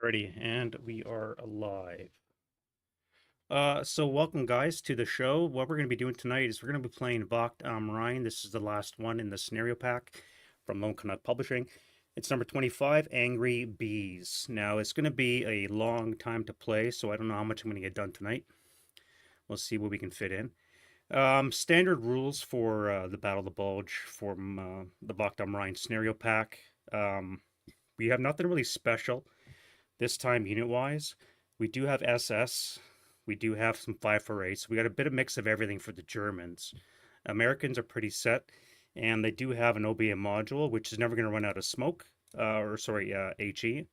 Alrighty, and we are live. So welcome guys to the show. What we're going to be doing tonight is we're going to be playing Wacht Rhein. This is the last one in the scenario pack from Lone Canuck Publishing. It's number 25, Angry Bees. Now it's going to be a long time to play, so I don't know how much I'm going to get done tonight. We'll see what we can fit in. Standard rules for the Battle of the Bulge from the Wacht Rhein scenario pack. We have nothing really special this time unit-wise. We do have SS. We do have some 548s. So we got a bit of mix of everything for the Germans. Americans are pretty set, and they do have an OBA module, which is never going to run out of smoke, HE,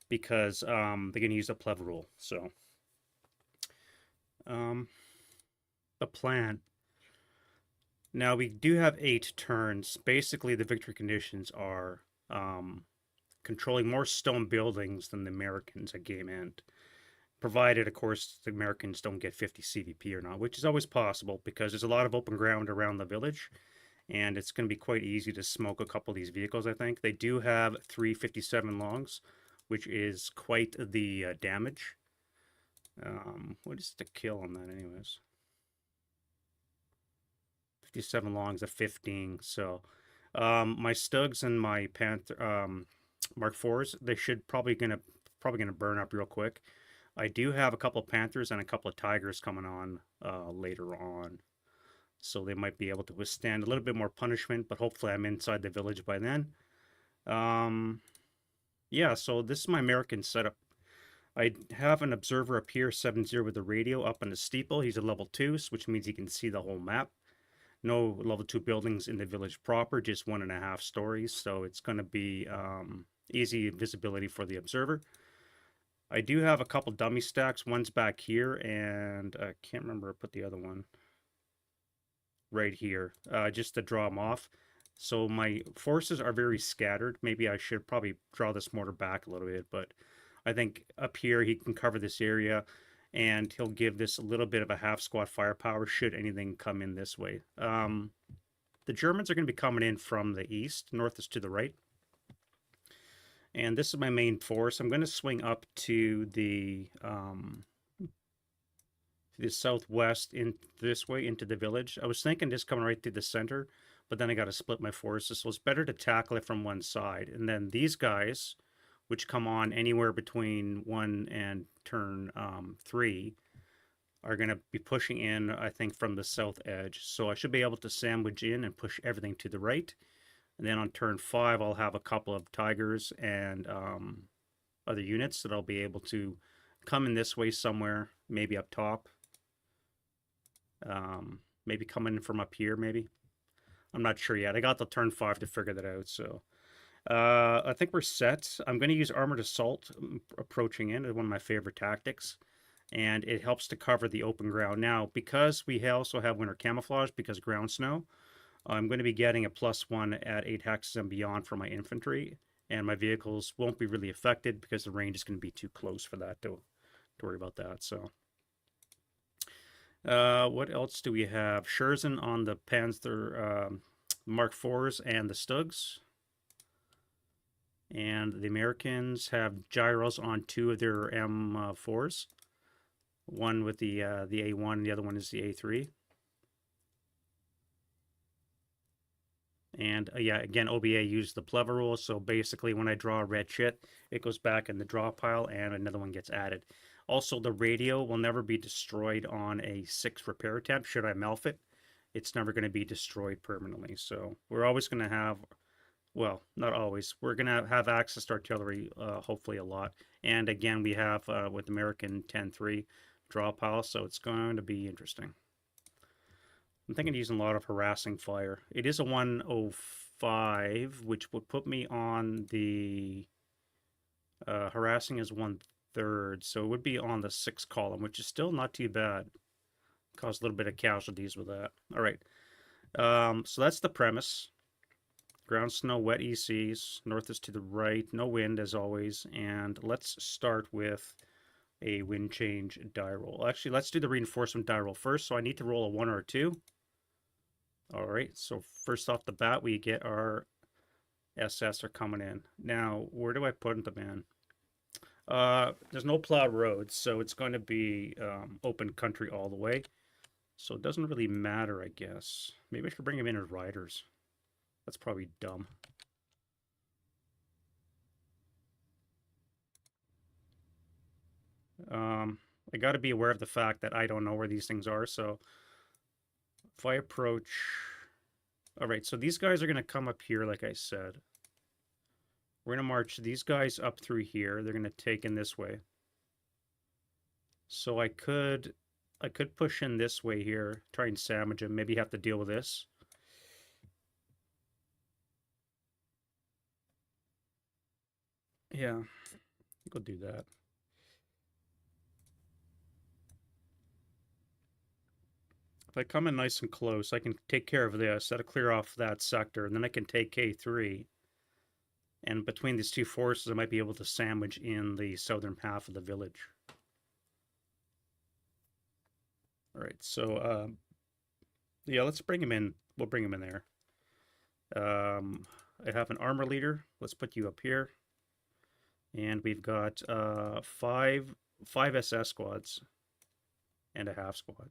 because they're going to use a pleb rule. So, the plan. Now, we do have 8 turns. Basically, the victory conditions are controlling more stone buildings than the Americans at game end. Provided, of course, the Americans don't get 50 CVP or not, which is always possible because there's a lot of open ground around the village, and it's going to be quite easy to smoke a couple of these vehicles, I think. They do have 357 longs, which is quite the damage. What is the kill on that anyways? 57 longs at 15, so my Stugs and my Panther Mark IVs, they should probably gonna burn up real quick. I do have a couple of Panthers and a couple of Tigers coming on later on, so they might be able to withstand a little bit more punishment, but hopefully I'm inside the village by then. Yeah, so this is my American setup. I have an observer up here, 7-0 with the radio up on the steeple. He's a level 2, which means he can see the whole map. No level 2 buildings in the village proper, just 1.5 stories, so it's going to be easy visibility for the observer. I do have a couple dummy stacks. One's back here, and I can't remember I put the other one right here, just to draw them off. So my forces are very scattered. Maybe I should probably draw this mortar back a little bit, but I think up here he can cover this area, and he'll give this a little bit of a half squad firepower should anything come in this way. The Germans are going to be coming in from the east. North is to the right. And this is my main force. I'm going to swing up to the southwest in this way into the village. I was thinking just coming right through the center, but then I got to split my forces. So it's better to tackle it from one side. And then these guys, which come on anywhere between 1 and turn 3, are going to be pushing in, I think, from the south edge. So I should be able to sandwich in and push everything to the right. And then on turn 5, I'll have a couple of Tigers and other units that I'll be able to come in this way somewhere, maybe up top. Maybe coming from up here, maybe. I'm not sure yet. I got the turn 5 to figure that out, so. I think we're set. I'm going to use Armored Assault approaching in, one of my favorite tactics. And it helps to cover the open ground. Now, because we also have Winter Camouflage, because ground snow, I'm going to be getting a +1 at 8 hexes and beyond for my infantry, and my vehicles won't be really affected because the range is going to be too close for that to worry about that. So, what else do we have? Scherzen on the Panzer Mark IVs and the Stugs, and the Americans have gyros on 2 of their M4s. One with the A1, and the other one is the A3. And yeah, again, OBA used the Pleva rule, so basically when I draw red shit, it goes back in the draw pile and another one gets added. Also, the radio will never be destroyed on a 6 repair attempt. Should I Melf it, it's never going to be destroyed permanently. So we're always going to have, well, not always, we're going to have access to artillery, hopefully a lot. And again, we have with American 10-3 draw pile, so it's going to be interesting. I'm thinking of using a lot of harassing fire. It is a 105, which would put me on the harassing is 1/3, so it would be on the 6 column, which is still not too bad. Cause a little bit of casualties with that. All right, so that's the premise. Ground snow, wet ECs, north is to the right, no wind as always, and let's start with a wind change die roll. Actually, let's do the reinforcement die roll first. So I need to roll a 1 or a 2. All right, so first off the bat, we get our SS are coming in. Now, where do I put them in? There's no plowed roads, so it's going to be open country all the way. So it doesn't really matter, I guess. Maybe I should bring them in as riders. That's probably dumb. I got to be aware of the fact that I don't know where these things are. So if I approach... All right, so these guys are going to come up here, like I said. We're going to march these guys up through here. They're going to take in this way. So I could push in this way here, try and sandwich them. Maybe have to deal with this. Yeah, I think I'll do that. If I come in nice and close, I can take care of this. That'll clear off that sector, and then I can take K3. And between these two forces, I might be able to sandwich in the southern half of the village. All right, so yeah, let's bring him in. We'll bring him in there. I have an armor leader. Let's put you up here. And we've got five SS squads and a half squad.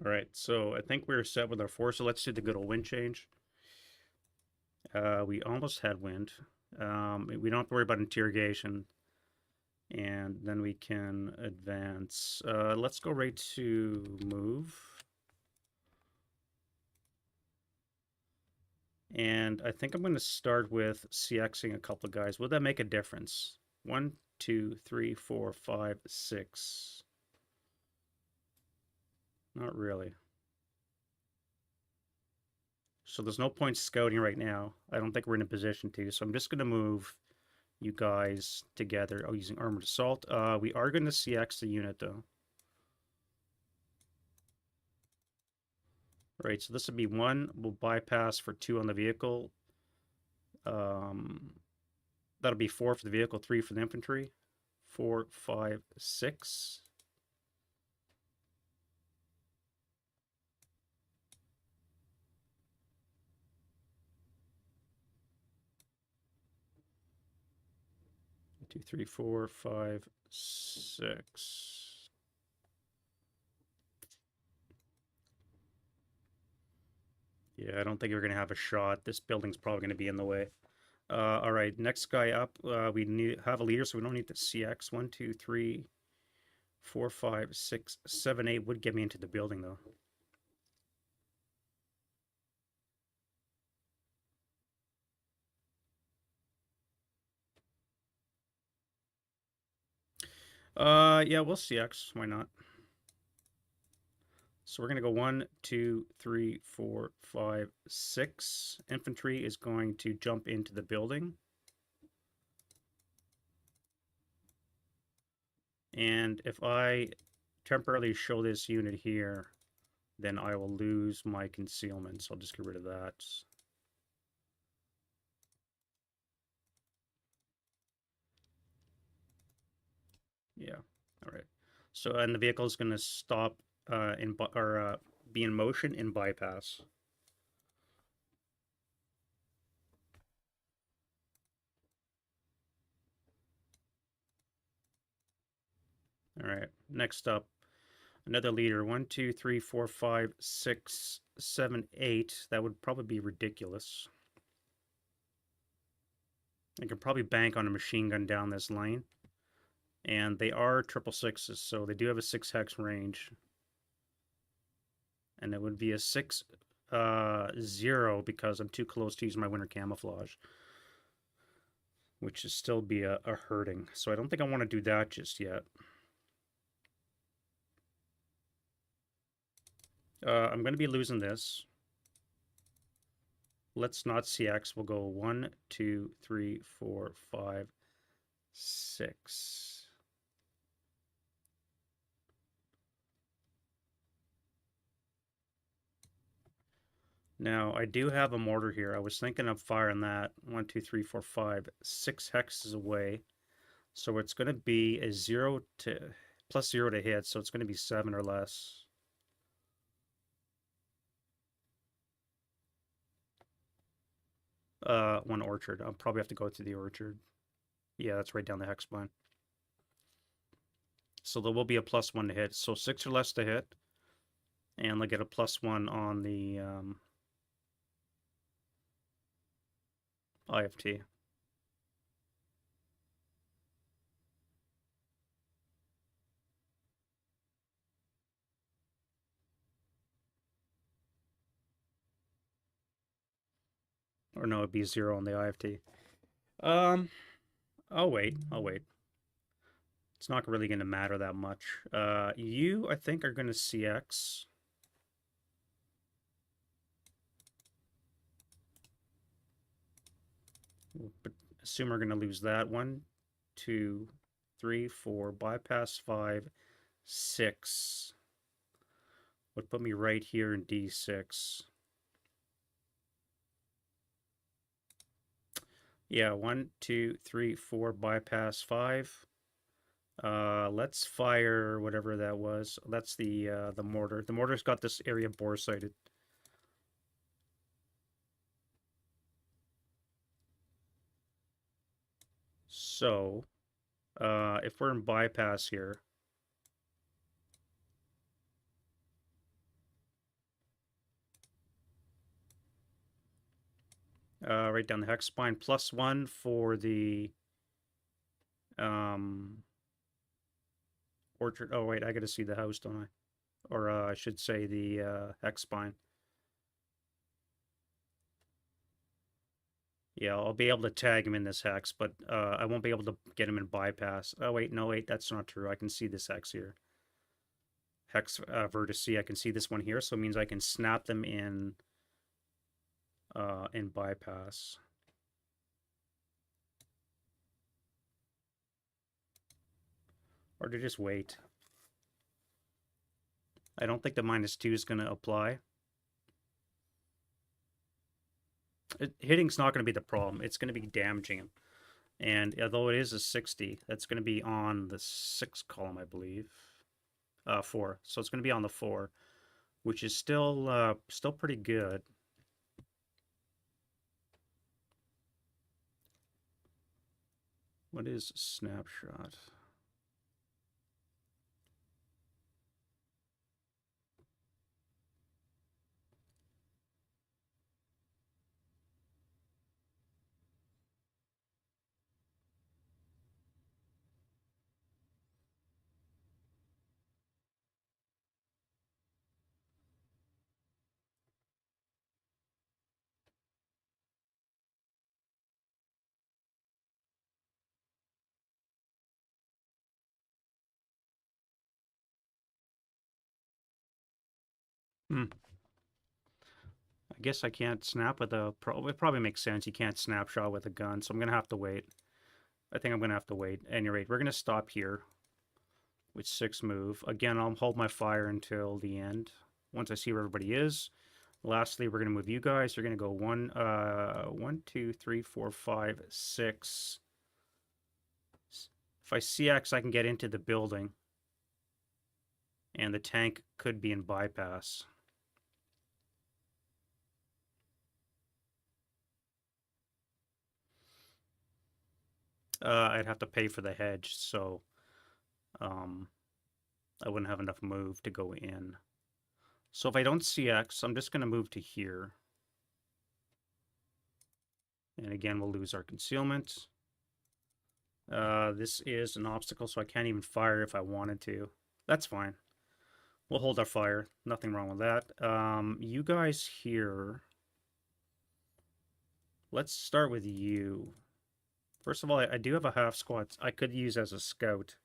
All right, so I think we're set with our force. So let's do the good old wind change. We almost had wind. We don't have to worry about interrogation. And then we can advance. Let's go right to move. And I think I'm going to start with CXing a couple of guys. Will that make a difference? 1, 2, 3, 4, 5, 6. Not really. So there's no point scouting right now. I don't think we're in a position to. So I'm just going to move you guys together. Oh, using armored assault. We are going to CX the unit, though. All right, so this would be 1. We'll bypass for 2 on the vehicle. That'll be 4 for the vehicle, 3 for the infantry. 4, 5, 6. Two, 3, 4, 5, 6. Yeah, I don't think we're going to have a shot. This building's probably going to be in the way. All right, next guy up. We have a leader, so we don't need the CX. 1, 2, 3, 4, 5, 6, 7, 8 would get me into the building, though. Yeah, we'll CX. Why not? So we're going to go 1, 2, 3, 4, 5, 6. Infantry is going to jump into the building. And if I temporarily show this unit here, then I will lose my concealment. So I'll just get rid of that. Yeah. All right. So, and the vehicle is going to stop be in motion in bypass. All right. Next up, another leader. 1, 2, 3, 4, 5, 6, 7, 8. That would probably be ridiculous. I could probably bank on a machine gun down this lane. And they are 666s, so they do have a 6 hex range. And it would be a 6 0 because I'm too close to use my winter camouflage, which is still be a hurting. So I don't think I want to do that just yet. I'm going to be losing this. Let's not CX. We'll go 1, 2, 3, 4, 5, 6. Now, I do have a mortar here. I was thinking of firing that. 1, 2, 3, 4, 5, 6 hexes away. So it's going to be a 0 to plus 0 to hit, so it's going to be 7 or less. One orchard. I'll probably have to go to the orchard. Yeah, that's right down the hex spine. So there will be a +1 to hit. So 6 or less to hit. And they'll get a +1 on the IFT. Or no, it'd be 0 on the IFT. I'll wait. I'll wait. It's not really going to matter that much. You, I think, are going to CX. But assume we're going to lose that. 1, 2, 3, 4, bypass 5, 6. Would put me right here in D6. Yeah, 1, 2, 3, 4, bypass 5. Let's fire whatever that was. That's the mortar. The mortar's got this area bore sighted. So, if we're in bypass here, right down the hex spine, +1 for the orchard. Oh wait, I gotta see the house, don't I? Or I should say the hex spine. Yeah, I'll be able to tag him in this hex, but I won't be able to get him in bypass. Oh wait, no wait, that's not true. I can see this hex here. Hex vertice, I can see this one here, so it means I can snap them in bypass. Or to just wait. I don't think the -2 is going to apply. Hitting's not going to be the problem. It's going to be damaging him. And although it is a 60, that's going to be on the 6th column, I believe. 4. So it's going to be on the 4, which is still pretty good. What is snapshot? Hmm. I guess I can't snap with a pro. It probably makes sense. You can't snapshot with a gun, so I'm gonna have to wait. I think I'm gonna have to wait. At any rate, we're gonna stop here with 6 move. Again, I'll hold my fire until the end. Once I see where everybody is. Lastly, we're gonna move you guys. You're gonna go 1, 2, 3, 4, 5, 6. If I CX, I can get into the building, and the tank could be in bypass. I'd have to pay for the hedge, so I wouldn't have enough move to go in. So if I don't CX, I'm just going to move to here. And again, we'll lose our concealment. This is an obstacle, so I can't even fire if I wanted to. That's fine. We'll hold our fire. Nothing wrong with that. You guys here. Let's start with you. First of all, I do have a half squad I could use as a scout.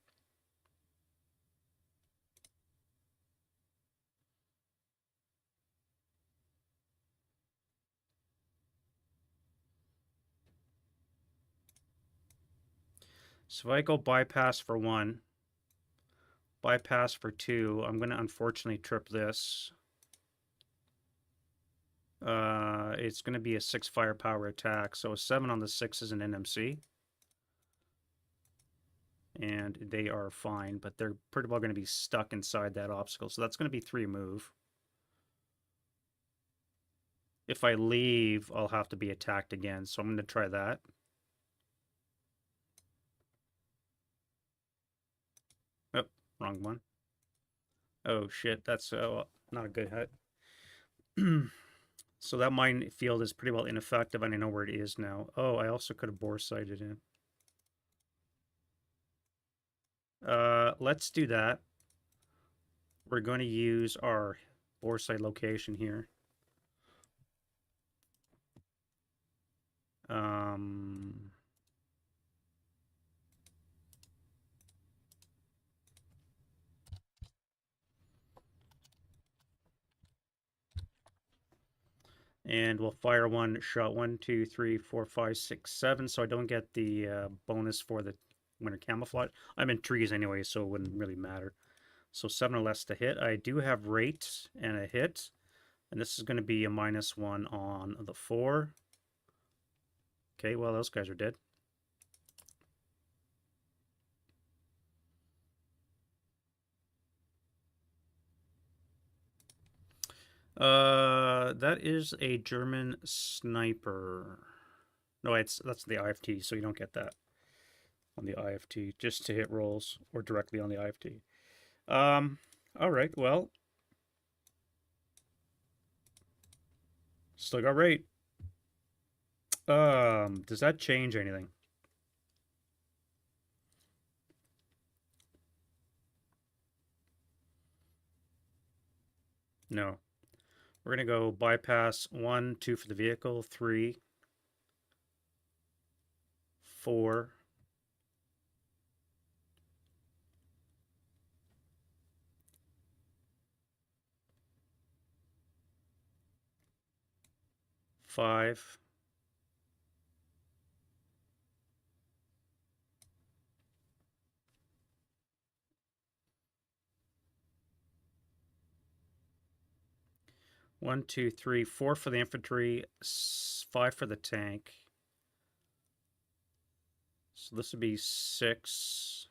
So if I go bypass for 1, bypass for 2, I'm going to unfortunately trip this. It's going to be a 6 firepower attack, so a 7 on the 6 is an NMC. And they are fine, but they're pretty well going to be stuck inside that obstacle, so that's going to be 3 move. If I leave, I'll have to be attacked again, so I'm going to try that. Oh, wrong one. Oh shit, that's not a good hit. So that minefield is pretty well ineffective, and I know where it is now. Oh, I also could have bore sighted in. Let's do that. We're going to use our bore sight location here. And we'll fire one shot. 1, 2, 3, 4, 5, 6, 7. So I don't get the bonus for the winter camouflage. I'm in trees anyway, so it wouldn't really matter. So 7 or less to hit. I do have rate and a hit. And this is going to be a -1 on the 4. Okay, well, those guys are dead. That is a German sniper. No, that's the IFT, so you don't get that on the IFT, just to hit rolls or directly on the IFT. All right, well, still got rate. Does that change anything? No. We're gonna go bypass 1, 2 for the vehicle, 3, 4. 5. 1, 2, 3, 4 for the infantry, 5 for the tank. So this would be 6.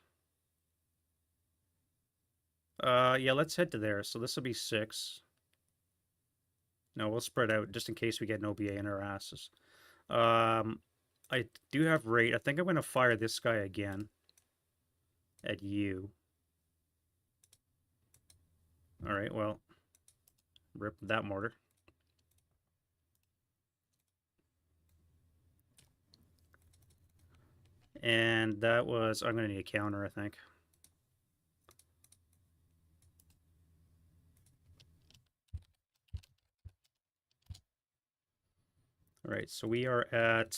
Yeah, let's head to there. So this will be 6. No, we'll spread out just in case we get an OBA in our asses. I do have rate. I think I'm going to fire this guy again at you. All right, well, rip that mortar. And that was, I'm going to need a counter, I think. All right, so we are at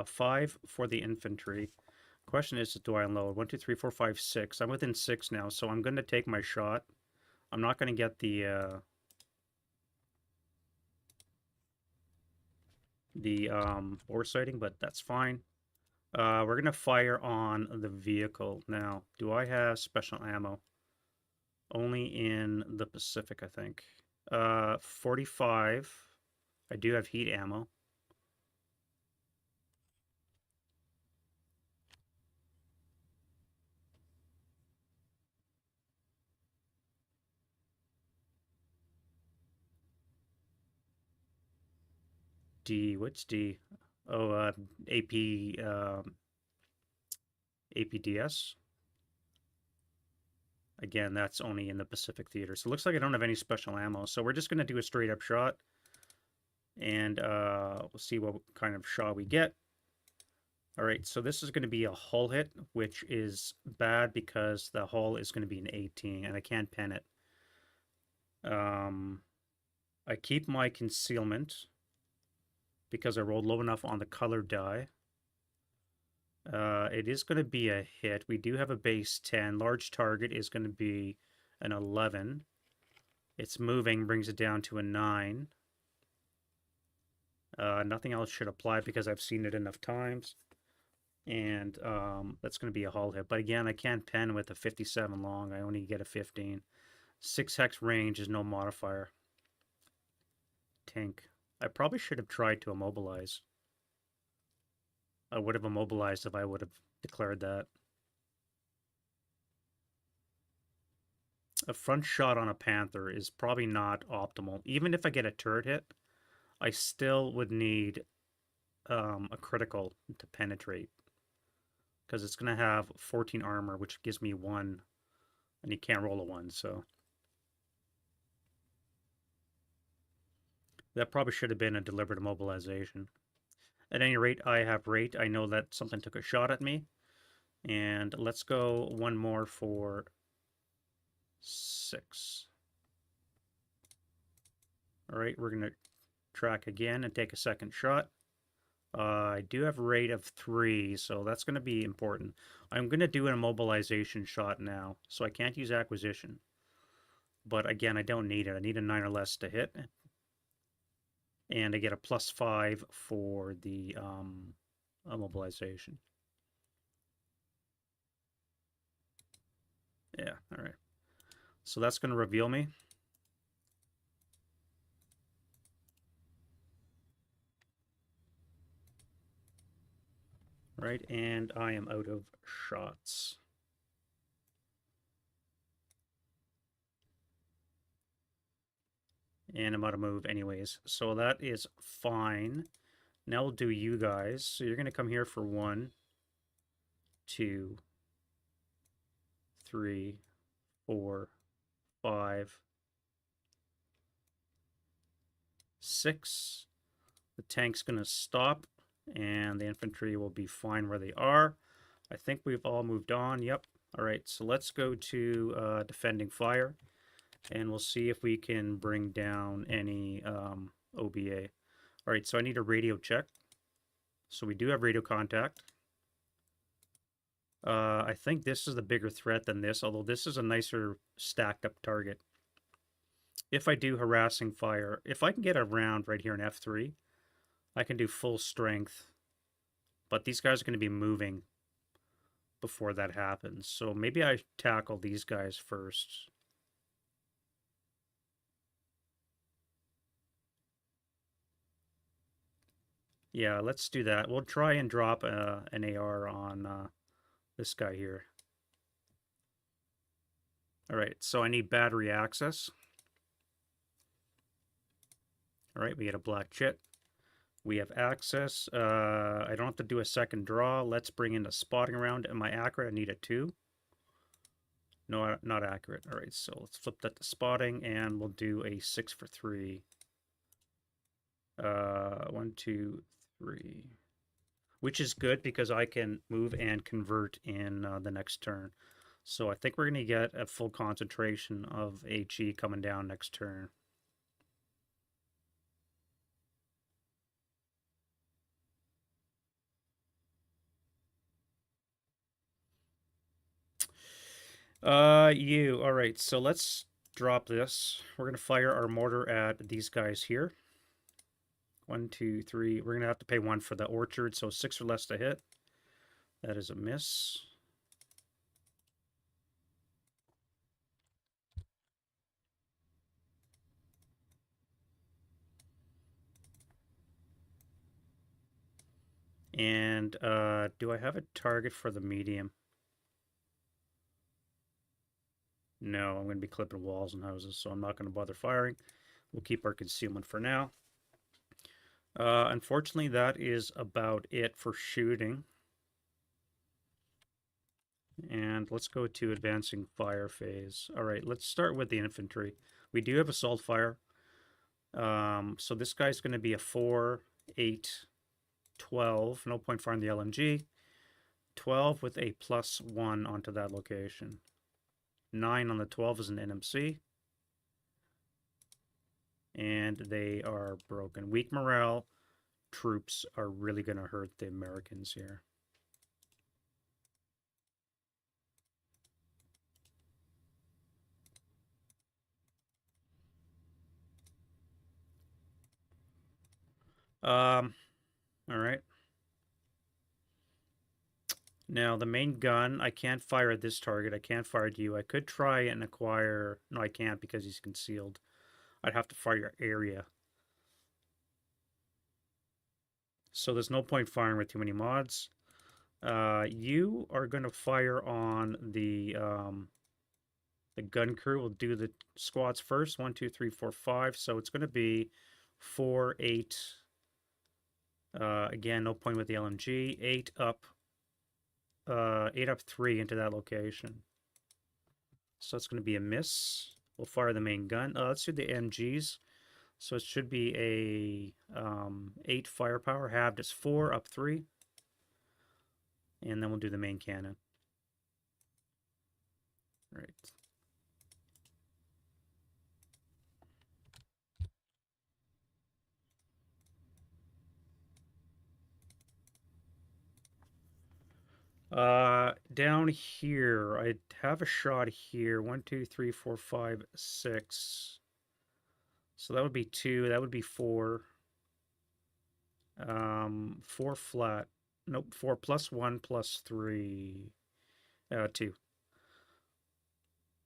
5 for the infantry. Question is, do I unload? 1, 2, 3, 4, 5, 6. I'm within 6 now, so I'm going to take my shot. I'm not going to get the bore sighting, but that's fine. We're going to fire on the vehicle. Now, do I have special ammo? Only in the Pacific, I think. 45. I do have heat ammo. D, what's D? Oh, AP, APDS. Again, that's only in the Pacific Theater. So it looks like I don't have any special ammo. So we're just going to do a straight up shot. And we'll see what kind of shot we get. All right, so this is going to be a hull hit, which is bad because the hull is going to be an 18, and I can't pen it. I keep my concealment because I rolled low enough on the color die. It is going to be a hit. We do have a base 10. Large target is going to be an 11. It's moving, brings it down to a 9. Nothing else should apply because I've seen it enough times. And that's going to be a hull hit. But again, I can't pen with a 57 long. I only get a 15. 6 hex range is no modifier. Tank. I probably should have tried to immobilize. I would have immobilized if I would have declared that. A front shot on a Panther is probably not optimal. Even if I get a turret hit, I still would need a critical to penetrate. Because it's going to have 14 armor, which gives me 1. And you can't roll a 1, so... That probably should have been a deliberate immobilization. At any rate, I have rate. I know that something took a shot at me. And let's go one more for 6. All right, we're going to track again and take a second shot. I do have rate of 3, so that's going to be important. I'm going to do an immobilization shot now, so I can't use acquisition. But again, I don't need it. I need a 9 or less to hit. And I get a +5 for the immobilization. Yeah, all right. So that's going to reveal me. Right, and I am out of shots. And I'm out of move anyways. So that is fine. Now we'll do you guys. So you're going to come here for 1, 2, 3, 4, 5, 6. The tank's going to stop, and the infantry will be fine where they are. I think we've all moved on. Yep. All right, so let's go to defending fire, and we'll see if we can bring down any OBA. All right, so I need a radio check. So we do have radio contact. I think this is the bigger threat than this, although this is a nicer stacked up target. If I do harassing fire, if I can get a round right here in F3, I can do full strength. But these guys are going to be moving before that happens. So maybe I tackle these guys first. Yeah, let's do that. We'll try and drop an AR on this guy here. All right, so I need battery access. All right, we get a black chit. We have access. I don't have to do a second draw. Let's bring in a spotting round. Am I accurate? I need a 2. No, not accurate. All right, so let's flip that to spotting, and we'll do a 6 for 3. 1, 2, 3. Which is good because I can move and convert in the next turn. So I think we're going to get a full concentration of HE coming down next turn. All right, so let's drop this. We're going to fire our mortar at these guys here. 1, 2, 3. We're going to have to pay 1 for the orchard, so 6 or less to hit. That is a miss. And do I have a target for the medium? No, I'm going to be clipping walls and houses, so I'm not going to bother firing. We'll keep our concealment for now. Unfortunately, that is about it for shooting. And let's go to advancing fire phase. All right, let's start with the infantry. We do have assault fire. So this guy's going to be a 4, 8, 12. No point firing the LMG. 12 with a +1 onto that location. 9 on the 12 is an NMC. And they are broken. Weak morale troops are really going to hurt the Americans here. All right. Now, the main gun, I can't fire at this target. I can't fire at you. I could try and acquire... No, I can't because he's concealed. I'd have to fire your area. So there's no point firing with too many mods. You are going to fire on the gun crew. We'll do the squads first. 1, 2, 3, 4, 5. So it's going to be 4, 8. Again, no point with the LMG. 8 up. 8 up 3 into that location. So it's going to be a miss. We'll fire the main gun. Let's do the MGs. So it should be a 8 firepower. Halved is 4 up 3. And then we'll do the main cannon. Right. Down here, I have a shot here. 1, 2, 3, 4, 5, 6. So that would be 2. That would be 4. 4 flat. Nope, 4 plus 1 plus 3. 2.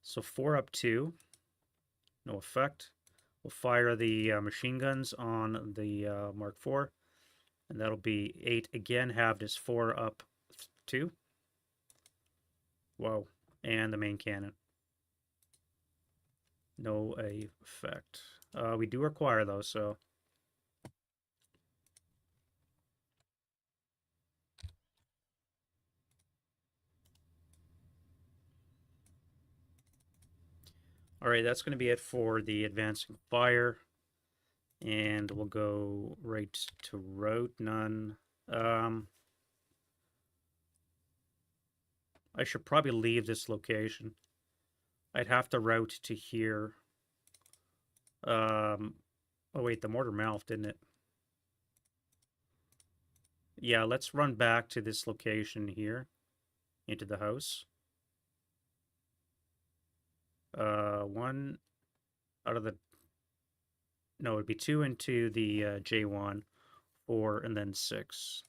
So 4 up 2. No effect. We'll fire the machine guns on the Mark IV. And that'll be 8 again. Halved is 4 up 2. Whoa. And the main cannon. No effect. We do require those, so. All right, that's going to be it for the advancing fire. And we'll go right to route, none. I should probably leave this location. I'd have to route to here. Oh wait, the mortar mouthed, didn't it? Yeah, let's run back to this location here, into the house. 1 out of the... No, it'd be 2 into the J1, 4, and then 6.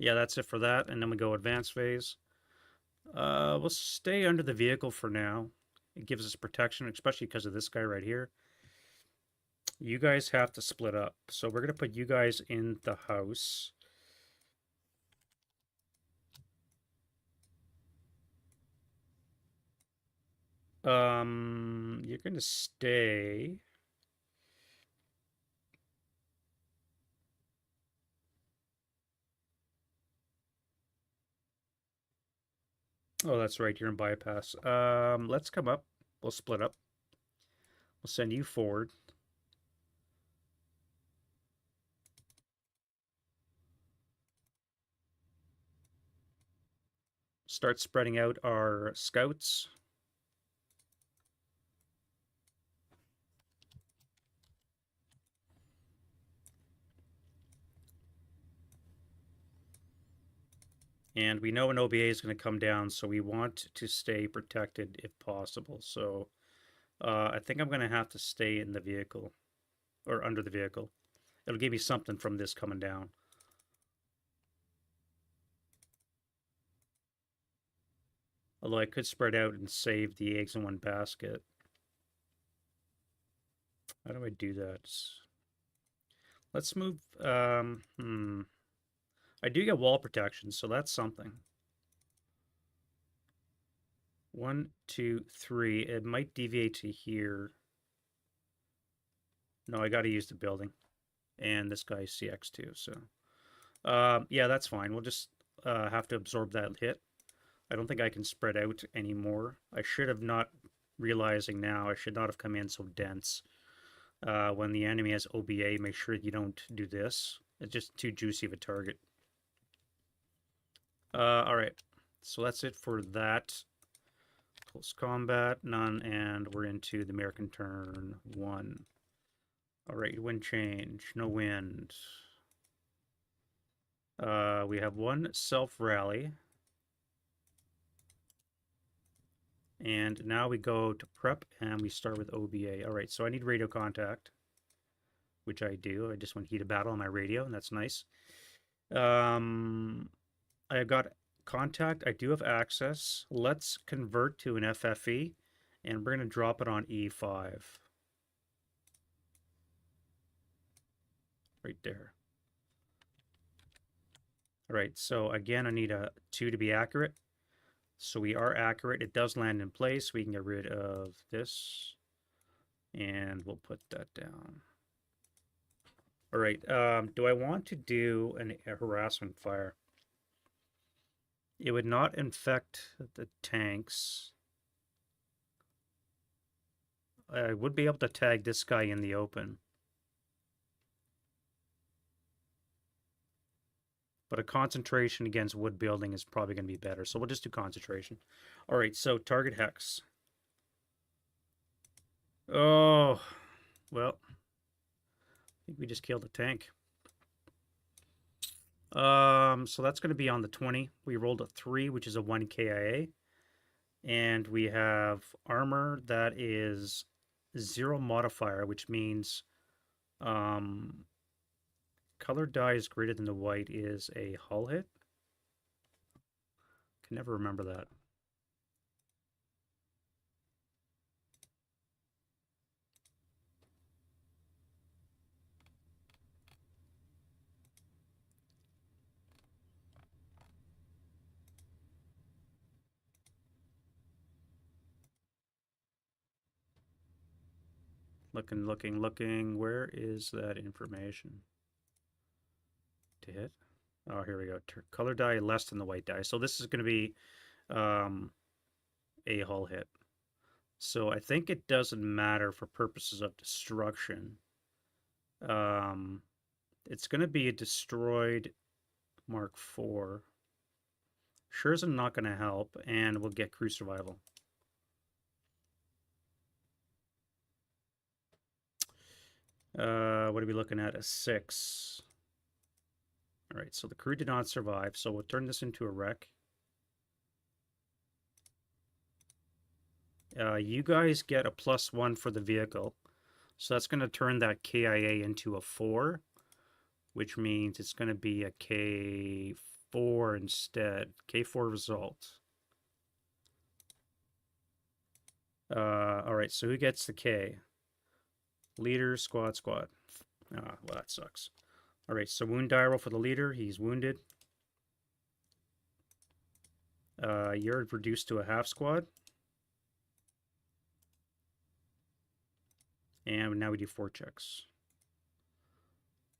Yeah, that's it for that, and then we go advanced phase. We'll stay under the vehicle for now. It gives us protection, especially because of this guy right here. You guys have to split up. So we're going to put you guys in the house. You're going to stay. Oh, that's right. You're in bypass. Let's come up. We'll split up. We'll send you forward. Start spreading out our scouts. And we know an OBA is going to come down, so we want to stay protected if possible. So I think I'm going to have to stay in the vehicle, or under the vehicle. It'll give me something from this coming down. Although I could spread out and save the eggs in one basket. How do I do that? Let's move. I do get wall protection, so that's something. 1, 2, 3. It might deviate to here. No, I got to use the building. And this guy's CX2, so. Yeah, that's fine. We'll just have to absorb that hit. I don't think I can spread out anymore. I should have not, realizing now, I should not have come in so dense. When the enemy has OBA, make sure you don't do this. It's just too juicy of a target. Alright, so that's it for that. Close combat, none, and we're into the American turn 1. Alright, wind change, no wind. We have 1 self-rally. And now we go to prep and we start with OBA. Alright, so I need radio contact. which I do. I just want heat of battle on my radio, and that's nice. I got contact. I do have access. Let's convert to an FFE, and we're going to drop it on E5. Right there. All right, so again, I need a 2 to be accurate. So we are accurate. It does land in place. We can get rid of this, and we'll put that down. All right, do I want to do a harassment fire? It would not infect the tanks. I would be able to tag this guy in the open. But a concentration against wood building is probably going to be better. So we'll just do concentration. All right, so target hex. Oh, well, I think we just killed a tank. So that's going to be on the 20. We rolled a 3, which is a 1 KIA. And we have armor that is 0 modifier, which means color dye is greater than the white is a hull hit. Can never remember that. Looking. Where is that information? To hit? Oh, here we go. Color dye less than the white dye. So this is going to be a hull hit. So I think it doesn't matter for purposes of destruction. It's going to be a destroyed Mark IV. Sure is not going to help, and we'll get crew survival. What are we looking at? A 6. All right, so the crew did not survive, so we'll turn this into a wreck. You guys get a +1 for the vehicle. So that's going to turn that KIA into a 4, which means it's going to be a K4 instead. K4 result. All right, so who gets the K? Leader, squad. Ah, well, that sucks. All right, so wound die roll for the leader. He's wounded. You're reduced to a half squad. And now we do 4 checks.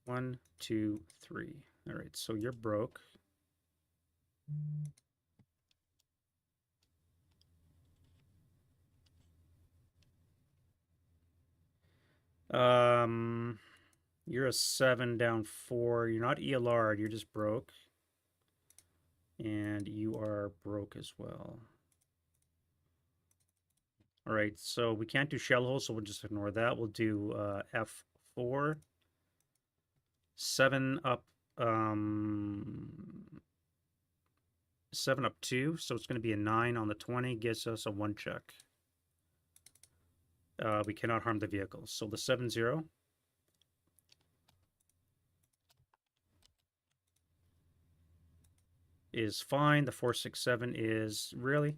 1, 2, 3. All right, so you're broke. You're a 7 down 4. You're not ELR'd, you're just broke. And you are broke as well. All right, so we can't do shell holes, so we'll just ignore that. We'll do F4. 7 up 7 up 2, so it's going to be a 9 on the 20, gives us a 1 check. We cannot harm the vehicle. So the 7-0 is fine. The 4-6-7 is really.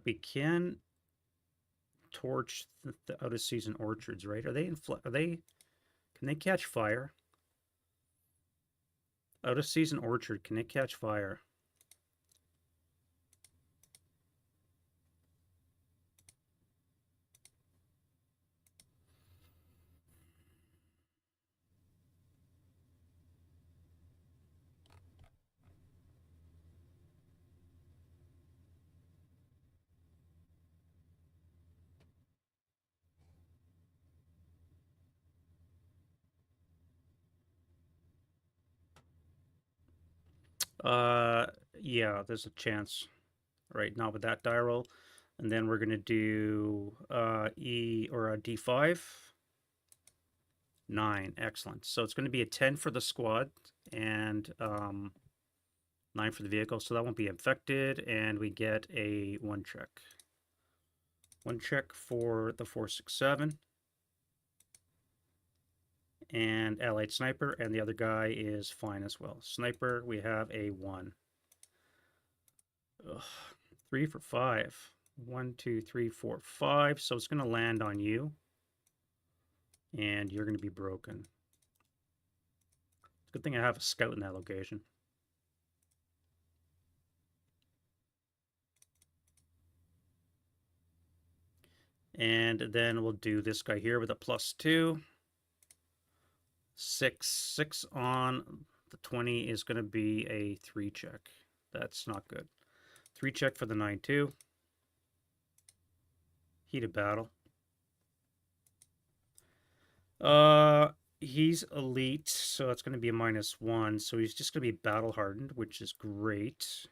We can torch the out of season orchards, right? Are they can they catch fire? Out of season orchard, can it catch fire? Yeah, there's a chance. Right, not with that die roll. And then we're gonna do E or a D5. 9. Excellent. So it's going to be a 10 for the squad and 9 for the vehicle. So that won't be infected, and we get a 1 check. 1 check for the 467. And allied sniper, and the other guy is fine as well. Sniper, we have a 1. Ugh. 3 for 5. 1, 2, 3, 4, 5. So it's going to land on you. And you're going to be broken. Good thing I have a scout in that location. And then we'll do this guy here with a +2. 6 on the 20 is going to be a 3 check. That's not good. 3 check for the 9-2. Heat of battle. He's elite, so it's going to be a -1. So he's just going to be battle hardened, which is great.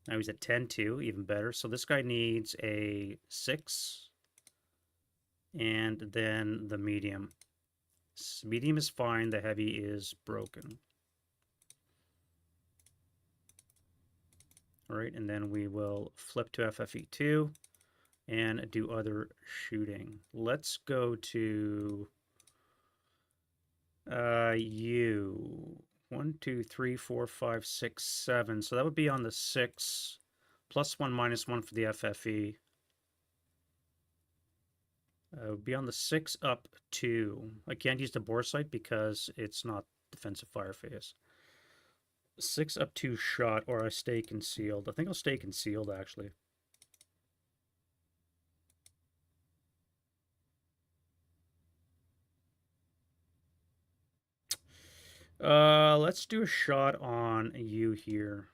Now he's at 10-2, even better. So this guy needs a 6. And then the medium. Medium is fine. The heavy is broken. All right, and then we will flip to FFE2 and do other shooting. Let's go to you. 1, 2, 3, 4, 5, 6, 7. So that would be on the 6. +1, -1 for the FFE. It would be on the 6 up 2. I can't use the bore sight because it's not defensive fire phase. 6 up 2 shot, or I stay concealed. I think I'll stay concealed, actually. Let's do a shot on you here.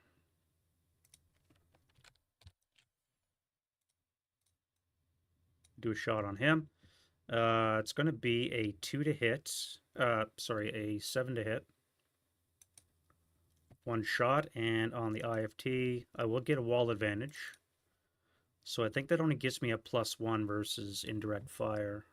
Do a shot on him. It's going to be a 2 to hit. Sorry, a 7 to hit. 1 shot, and on the IFT, I will get a wall advantage. So I think that only gives me a +1 versus indirect fire.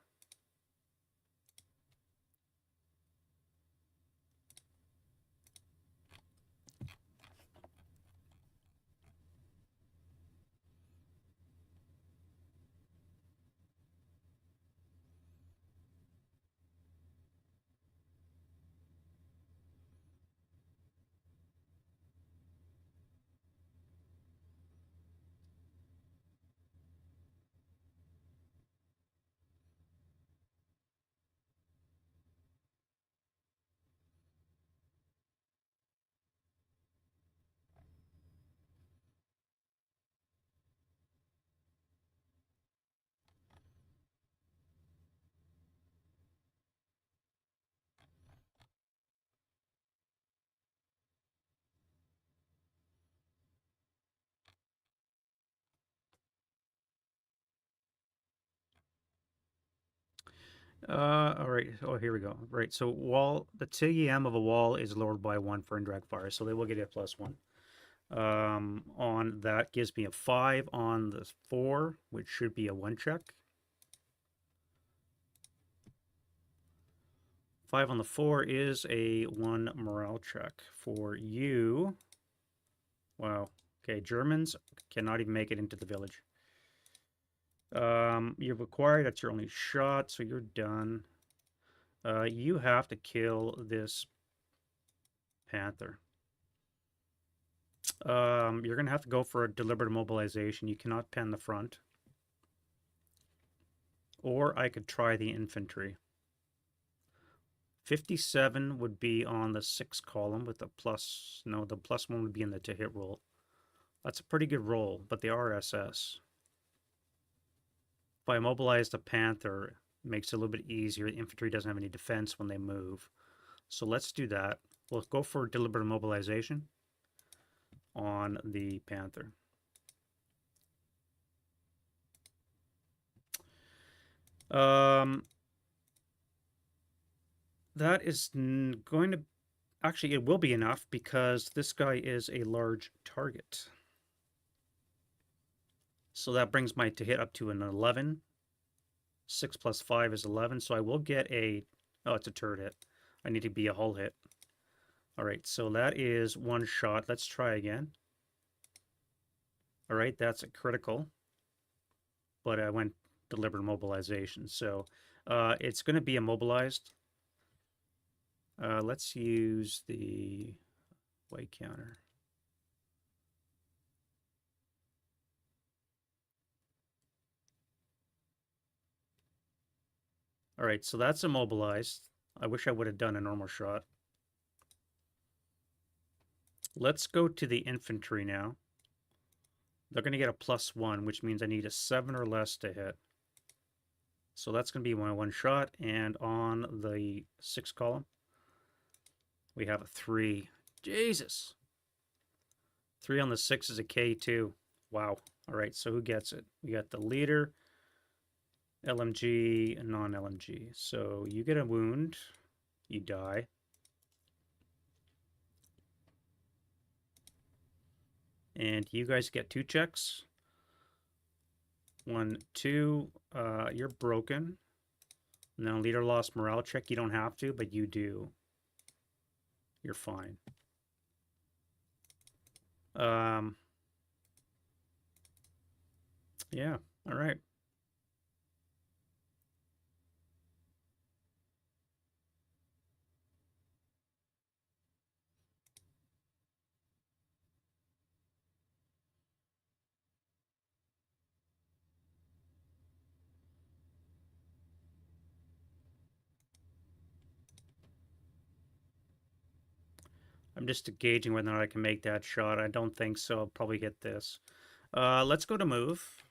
All right. Oh, here we go. Right. So the TEM of a wall is lowered by 1 for indirect fire, so they will get a +1. On that gives me a 5 on the 4, which should be a 1 check. 5 on the 4 is a 1 morale check for you. Wow. Okay, Germans cannot even make it into the village. You've acquired, that's your only shot, so you're done. You have to kill this panther. You're going to have to go for a deliberate mobilization. You cannot pen the front. Or I could try the infantry. 57 would be on the 6 column with the plus... No, the +1 would be in the to-hit roll. That's a pretty good roll, but they are SS. If I mobilize the panther, it makes it a little bit easier. The infantry doesn't have any defense when they move. So let's do that. We'll go for deliberate mobilization on the panther. That is going to... Actually, it will be enough because this guy is a large target. So that brings my to hit up to an 11. 6 plus 5 is 11, so I will get a... Oh, it's a turret hit. I need to be a hull hit. All right, so that is one shot. Let's try again. All right, that's a critical, but I went deliberate mobilization. So it's going to be immobilized. Let's use the white counter. All right, so that's immobilized. I wish I would have done a normal shot. Let's go to the infantry now. They're going to get a +1, which means I need a 7 or less to hit. So that's going to be my one shot. And on the 6 column, we have a 3. Jesus! 3 on the 6 is a K2. Wow. All right, so who gets it? We got the leader, LMG, and non-LMG. So you get a wound, you die. And you guys get 2 checks. 1, 2. You're broken. Now leader lost morale check. You don't have to, but you do. You're fine. Yeah. All right. I'm just gauging whether or not I can make that shot. I don't think so. I'll probably hit this. Let's go to move.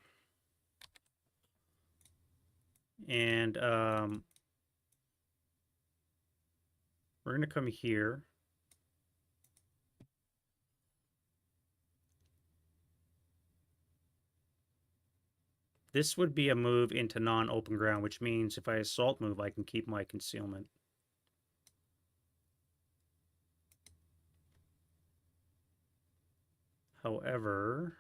And we're going to come here. This would be a move into non-open ground, which means if I assault move, I can keep my concealment. However,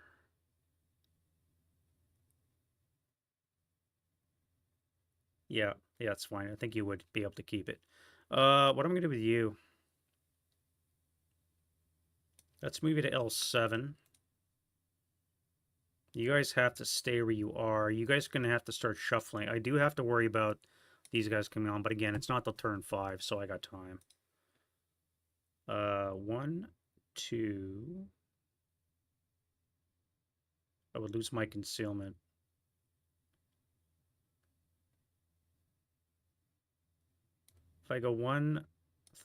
yeah, it's fine. I think you would be able to keep it. What am I going to do with you? Let's move you to L7. You guys have to stay where you are. You guys are going to have to start shuffling. I do have to worry about these guys coming on, but again, it's not till turn 5, so I got time. 1, 2. I would lose my concealment. If I go 1,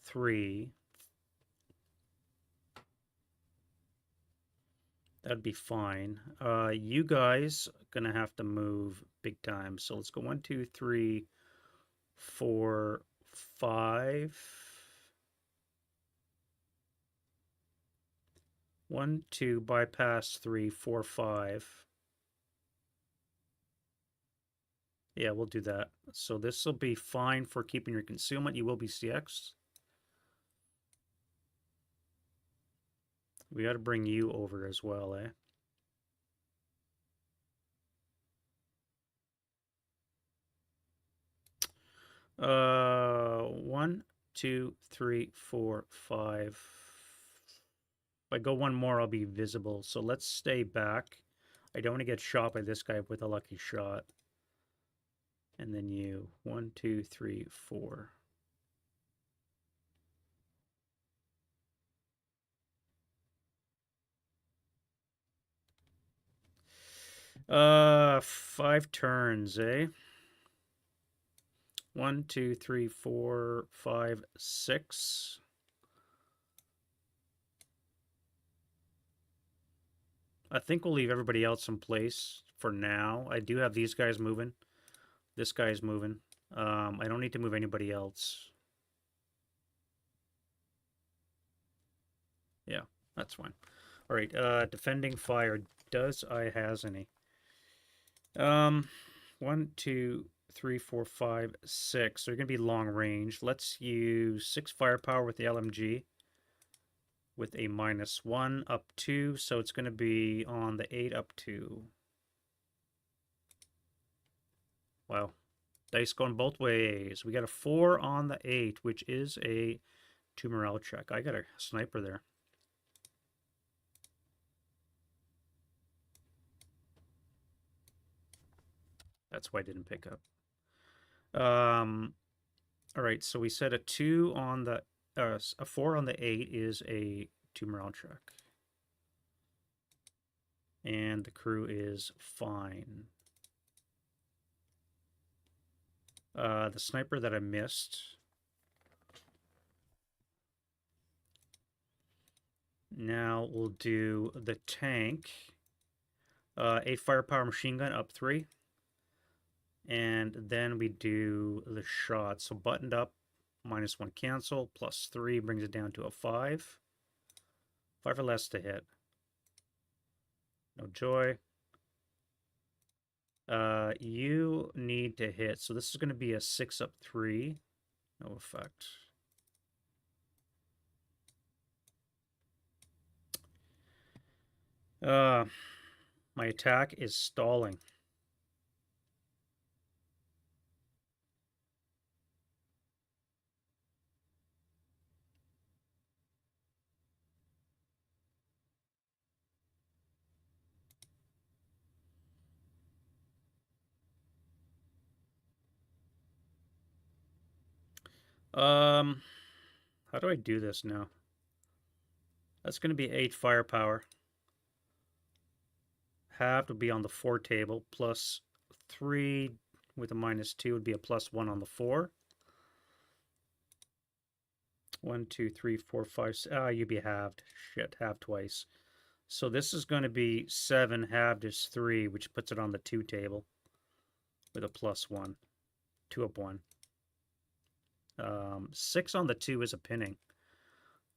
3, that'd be fine. You guys are gonna have to move big time. So let's go 1, 2, 3, 4, 5. 1, 2, bypass 3, 4, 5. Yeah, we'll do that. So this will be fine for keeping your concealment. You will be CX. We got to bring you over as well, eh? Uh, 1, 2, 3, 4, 5. If I go one more, I'll be visible. So let's stay back. I don't want to get shot by this guy with a lucky shot. And then you. 1, 2, 3, 4. Five turns, eh? 1, 2, 3, 4, 5, 6. I think we'll leave everybody else in place for now. I do have these guys moving. This guy's moving. I don't need to move anybody else. Yeah, that's fine. All right, defending fire. Does I has any? 1, 2, 3, 4, 5, 6. They're gonna be long range. Let's use 6 firepower with the LMG with a -1 up 2. So it's gonna be on the 8 up 2. Wow. Dice going both ways. We got a 4 on the 8, which is a 2 morale check. I got a sniper there. That's why I didn't pick up. All right, so we said a 2 on the... a 4 on the 8 is a 2 morale check. And the crew is fine. The sniper that I missed... Now we'll do the tank. 8 firepower machine gun up 3. And then we do the shot. So buttoned up, -1 cancel, +3 brings it down to a 5. 5 or less to hit. No joy. You need to hit. So this is going to be a 6 up 3. No effect. My attack is stalling. How do I do this now? That's going to be 8 firepower. Halved would be on the 4 table, +3 with a -2 would be a +1 on the 4. 1, 2, 3, 4, 5. You'd be halved. Shit, halved twice. So this is going to be 7, halved is 3, which puts it on the 2 table with a +1. 2 up 1. 6 on the 2 is a pinning,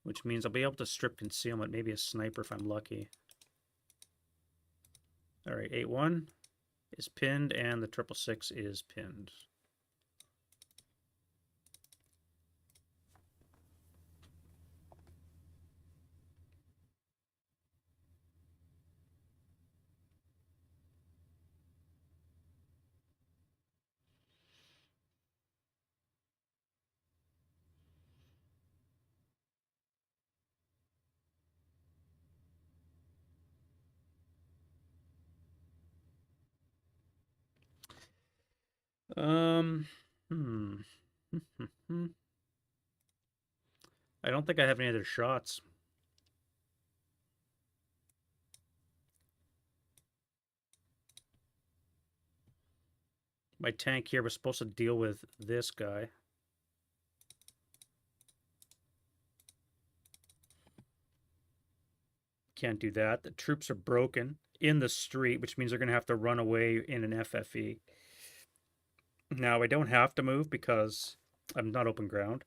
which means I'll be able to strip concealment, maybe a sniper if I'm lucky. All right, 8-1 is pinned, and the 666 is pinned. I don't think I have any other shots. My tank here was supposed to deal with this guy. Can't do that. The troops are broken in the street, which means they're going to have to run away in an FFE. Now, I don't have to move because I'm not open ground.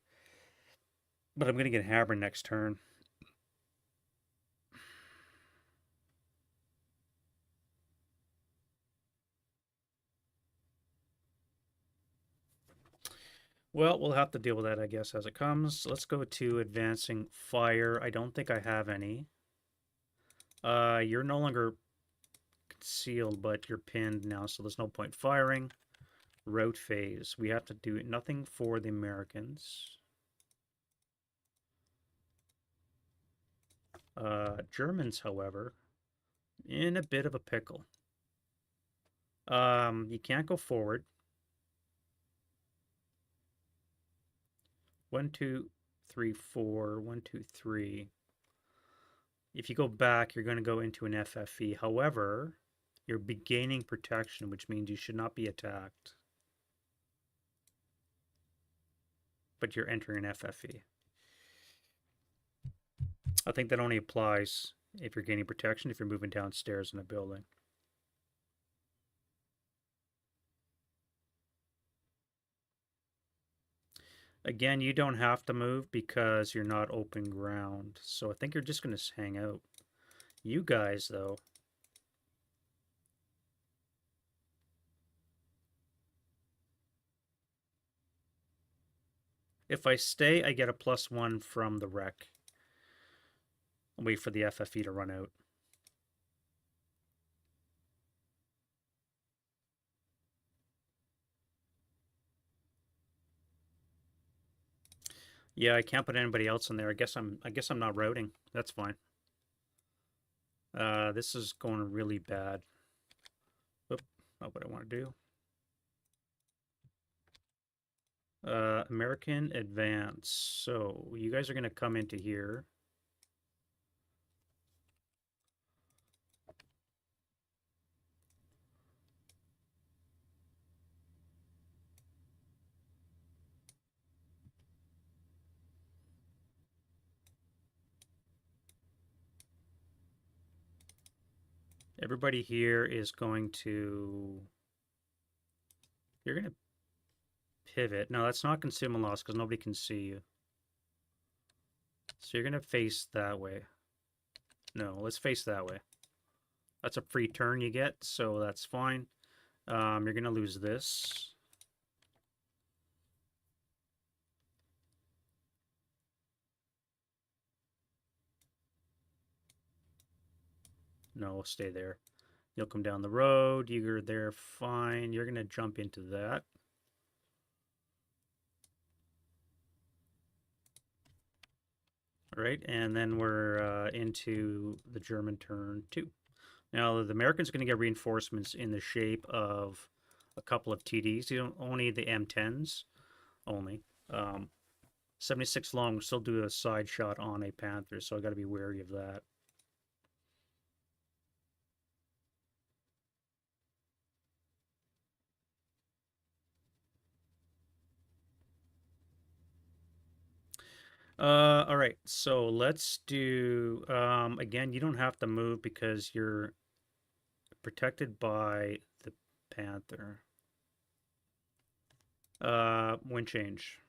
But I'm going to get hammered next turn. Well, we'll have to deal with that, I guess, as it comes. Let's go to advancing fire. I don't think I have any. You're no longer concealed, but you're pinned now, so there's no point firing. Route phase. We have to do nothing for the Americans. Germans, however, in a bit of a pickle. You can't go forward. 1, 2, 3, 4. 1, 2, 3. If you go back, you're going to go into an FFE. However, you're gaining protection, which means you should not be attacked. But you're entering an FFE. I think that only applies if you're gaining protection, if you're moving downstairs in a building. Again, you don't have to move because you're not open ground. So I think you're just going to hang out. You guys, though. If I stay, I get a +1 from the wreck. I'll wait for the FFE to run out. Yeah, I can't put anybody else in there. I guess I'm not routing. That's fine. This is going really bad. Oop, not what I want to do. American Advance. So you guys are going to come into here. Everybody here is going to... You're going to pivot. No, that's not consumer loss because nobody can see you. So you're going to face that way. No, let's face that way. That's a free turn you get, so that's fine. You're going to lose this. No, stay there. You'll come down the road. You're there, fine. You're going to jump into that. All right, and then we're into the German turn 2. Now, the American's going to get reinforcements in the shape of a couple of TDs. You don't only the M10s, only. 76 long will still do a side shot on a Panther, so I got to be wary of that. All right, so let's do, again, you don't have to move because you're protected by the Panther. Wind change.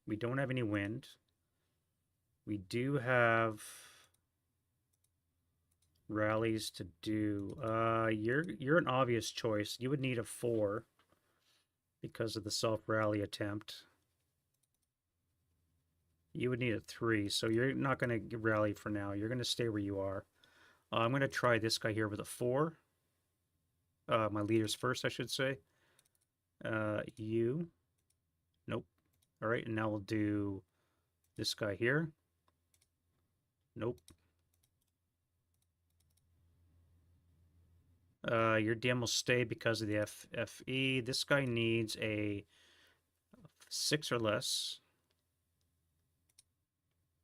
We don't have any wind. We do have rallies to do. You're an obvious choice. You would need a 4 because of the self-rally attempt. You would need a 3, so you're not going to rally for now. You're going to stay where you are. I'm going to try this guy here with a 4. My leaders first, I should say. You. Nope. All right, and now we'll do this guy here. Nope. Your DM will stay because of the FE. This guy needs a 6 or less.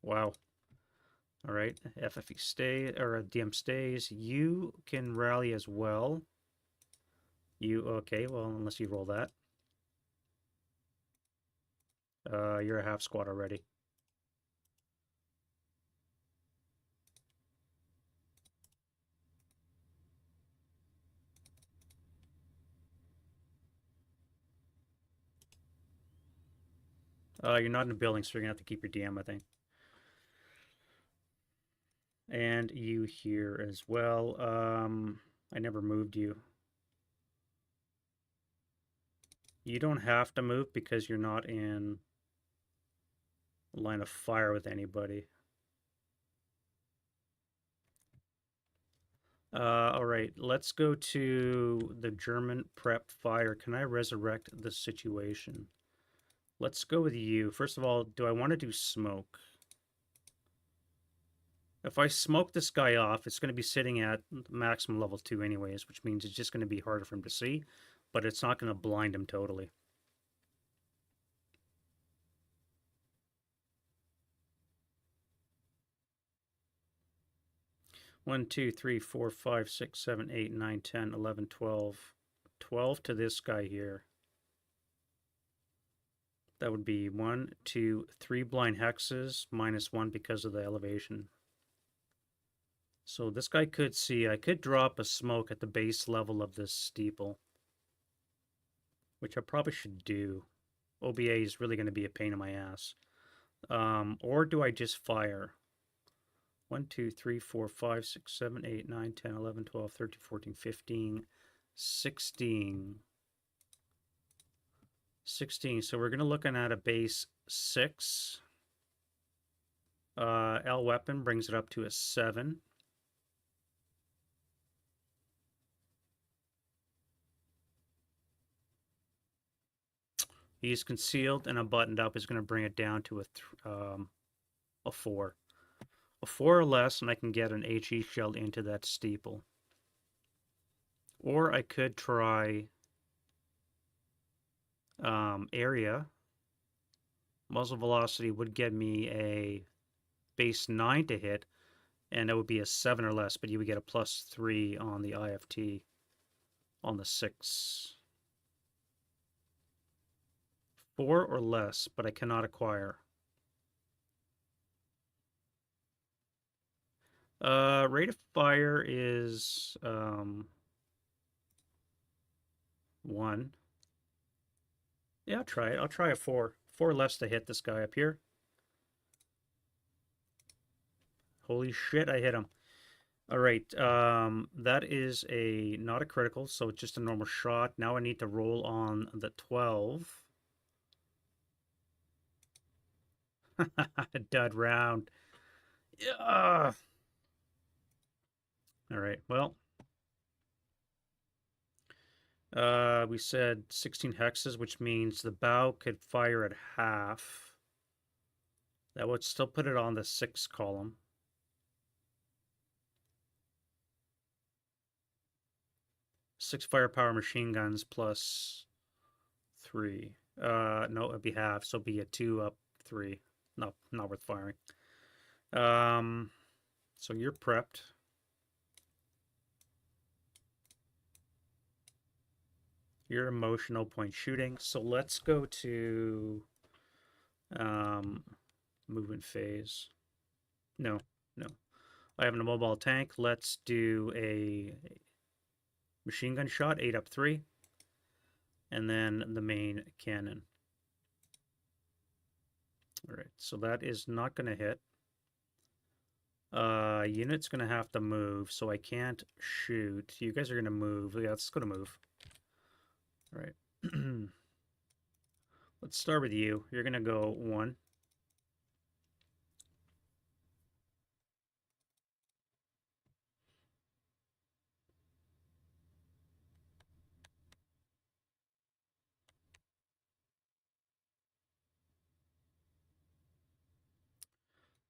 Wow. All right, FFE stay, or DM stays. You can rally as well. You, okay, well, unless you roll that. You're a half squad already. You're not in a building, so you're gonna have to keep your DM, I think. And you here as well. I never moved you. You don't have to move because you're not in line of fire with anybody. All right, let's go to the German prep fire. Can I resurrect the situation? Let's go with you. First of all, do I want to do smoke? If I smoke this guy off, it's going to be sitting at maximum level 2 anyways, which means it's just going to be harder for him to see, but it's not going to blind him totally. One, 2, 3, 4, 5, 6, 7, 8, 9, 10, 11, 12. 12 to this guy here. That would be 1, 2, 3 blind hexes, minus 1 because of the elevation. So this guy could see. I could drop a smoke at the base level of this steeple, which I probably should do. OBA is really going to be a pain in my ass. Or do I just fire? 1, 2, 3, 4, 5, 6, 7, 8, 9, 10, 11, 12, 13, 14, 15, 16. 16. So we're going to looking at a base 6. L weapon brings it up to a 7. He's concealed and a buttoned up is going to bring it down to a 4. A 4 or less, and I can get an HE shell into that steeple. Or I could try area. Muzzle velocity would get me a base 9 to hit, and that would be a 7 or less, but you would get a +3 on the IFT on the 6. 4 or less, but I cannot acquire. Rate of fire is 1. Yeah, I'll try it. I'll try a 4. 4 less to hit this guy up here. Holy shit, I hit him. All right, that is not a critical, so it's just a normal shot. Now I need to roll on the 12. Dud round. Yeah. All right, well, we said 16 hexes, which means the bow could fire at half. That would still put it on the 6 column. 6 firepower machine guns +3. No, it'd be half, so it'd be a 2 up 3. Not worth firing. So you're prepped. You're emotional point shooting. So let's go to movement phase. No. I have a mobile tank. Let's do a machine gun shot, 8 up 3. And then the main cannon. All right, so that is not going to hit. Unit's going to have to move, so I can't shoot. You guys are going to move. Yeah, let's go to move. All right. Let's start with you. You're going to go 1.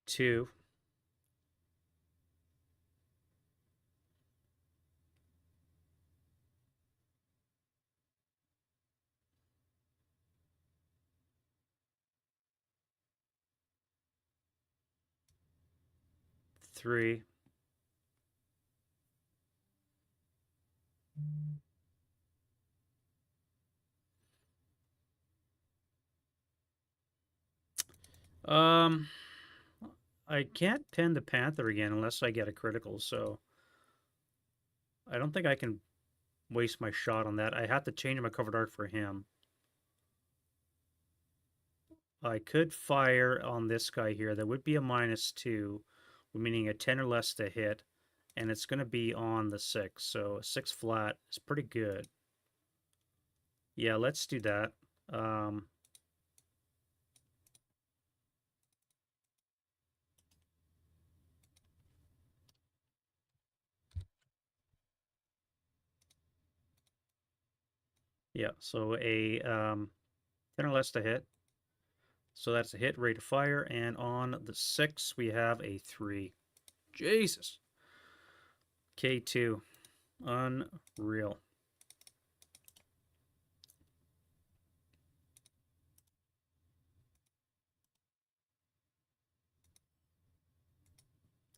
Two. 3. I can't pin the Panther again unless I get a critical, so I don't think I can waste my shot on that. I have to change my cover dart for him. I could fire on this guy here. That would be a -2, meaning a 10 or less to hit, and it's going to be on the 6, so a 6 flat is pretty good. Yeah, let's do that. Yeah, so a 10 or less to hit. So that's a hit, rate of fire, and on the 6 we have a 3. Jesus. K2. Unreal.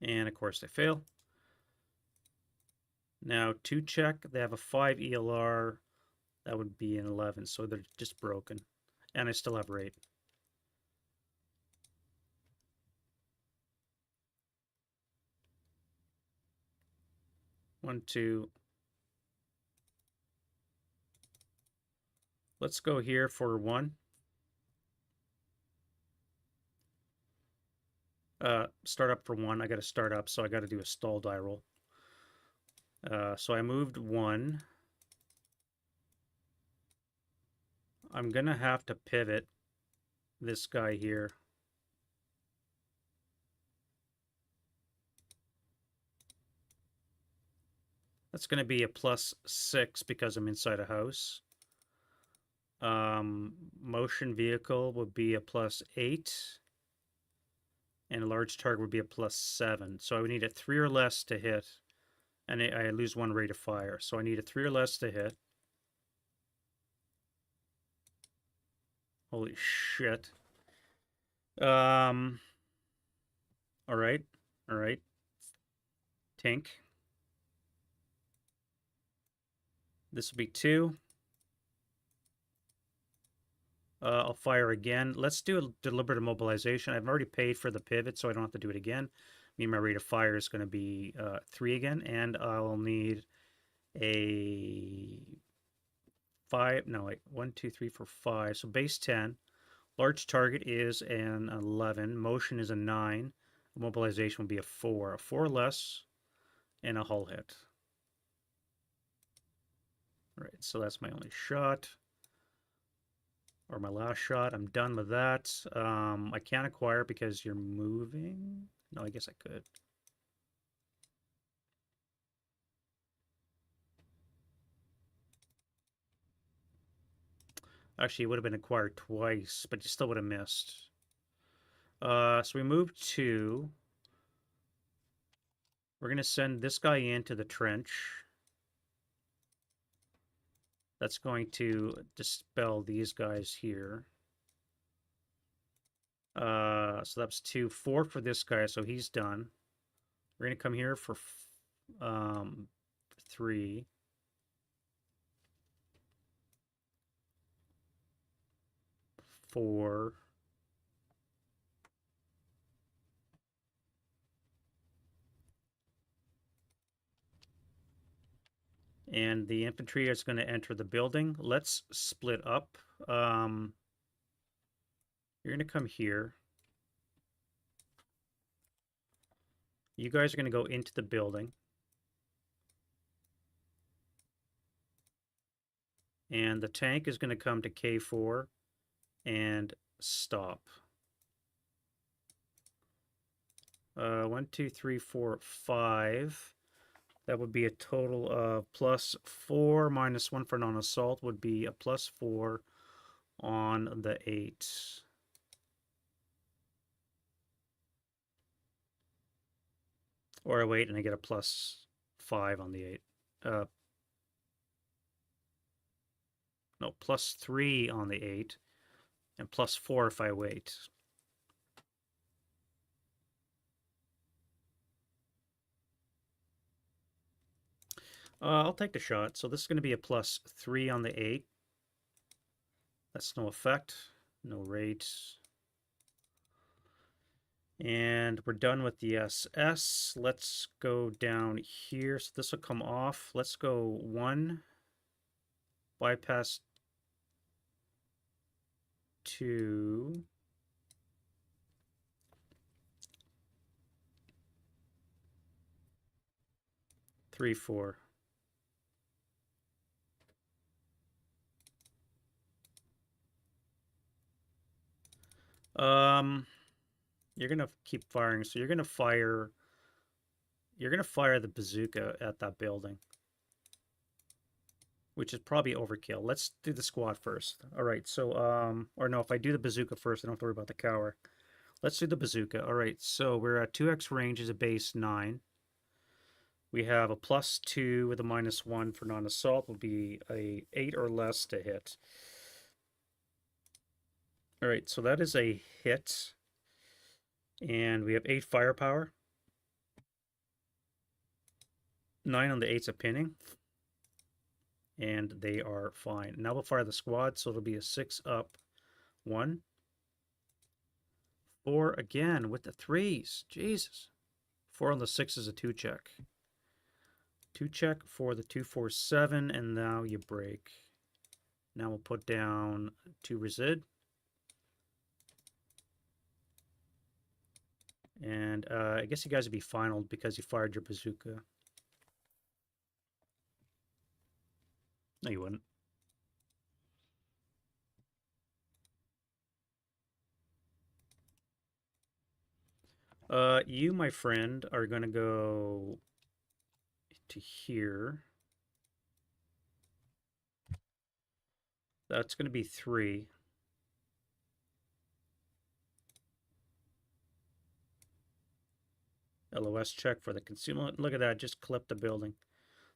And of course they fail. Now 2 check, they have a 5 ELR. That would be an 11, so they're just broken. And I still have rate. One, two. Let's go here for 1. Start up for 1. I got to start up, so I got to do a stall die roll. So I moved 1. I'm going to have to pivot this guy here. That's going to be a +6 because I'm inside a house. Motion vehicle would be a +8, and a large target would be a +7. So I would need a 3 or less to hit, and I lose 1 rate of fire. So I need a 3 or less to hit. Holy shit. All right, all right. Tank. This will be 2. I'll fire again. Let's do a deliberate immobilization. I've already paid for the pivot, so I don't have to do it again. I mean, my rate of fire is going to be 3 again, and I'll need a 5. No, wait, 1, 2, 3, 4, 5. So base 10. Large target is an 11. Motion is a 9. Immobilization will be a 4. A 4 less, and a hull hit. All right, so that's my only shot. Or my last shot. I'm done with that. I can't acquire because you're moving. No, I guess I could. Actually, it would have been acquired twice, but you still would have missed. So we move 2. We're going to send this guy into the trench. That's going to dispel these guys here. So that's 2. 4 for this guy, so he's done. We're going to come here for 3. 4. And the infantry is going to enter the building. Let's split up. You're going to come here. You guys are going to go into the building. And the tank is going to come to K4 and stop. 1, 2, 3, 4, 5. That would be a total of +4 minus 1 for non-assault would be a +4 on the 8. Or wait, and I get a +5 on the 8. No, +3 on the 8. And +4 if I wait. I'll take the shot. So this is going to be a +3 on the 8. That's no effect, no rate. And we're done with the SS. Let's go down here. So this will come off. Let's go 1. Bypass 2. 3, 4. You're gonna keep firing. So you're gonna fire the bazooka at that building, which is probably overkill. Let's do the squad first. All right. So or no, if I do the bazooka first, I don't have to worry about the cower. Let's do the bazooka. All right. So we're at 2x range is a base 9. We have a +2 with a -1 for non-assault. Will be a 8 or less to hit. All right, so that is a hit. And we have 8 firepower. 9 on the 8's a pinning. And they are fine. Now we'll fire the squad, so it'll be a 6 up. 1. 4 again with the 3s. Jesus. 4 on the 6 is a 2 check. 2 check for the 247, and now you break. Now we'll put down 2 resid. And I guess you guys would be finaled because you fired your bazooka. No, you wouldn't. You, my friend, are going to go to here. That's going to be 3. LOS check for the concealment. Look at that, just clip the building.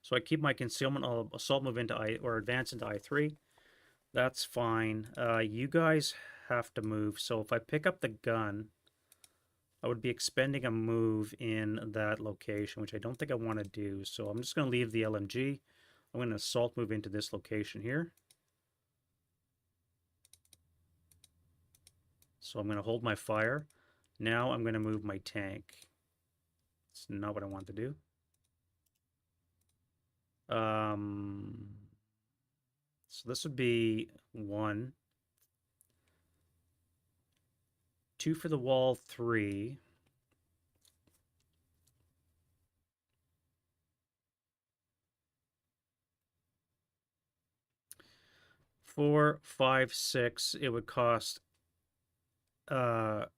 So I keep my concealment. I'll assault move into or advance into I3. That's fine. You guys have to move. So if I pick up the gun, I would be expending a move in that location, which I don't think I want to do. So I'm just going to leave the LMG. I'm going to assault move into this location here. So I'm going to hold my fire. Now I'm going to move my tank. It's not what I want to do. So this would be 1. 2 for the wall, 3. 4, 5, 6. It would cost 4.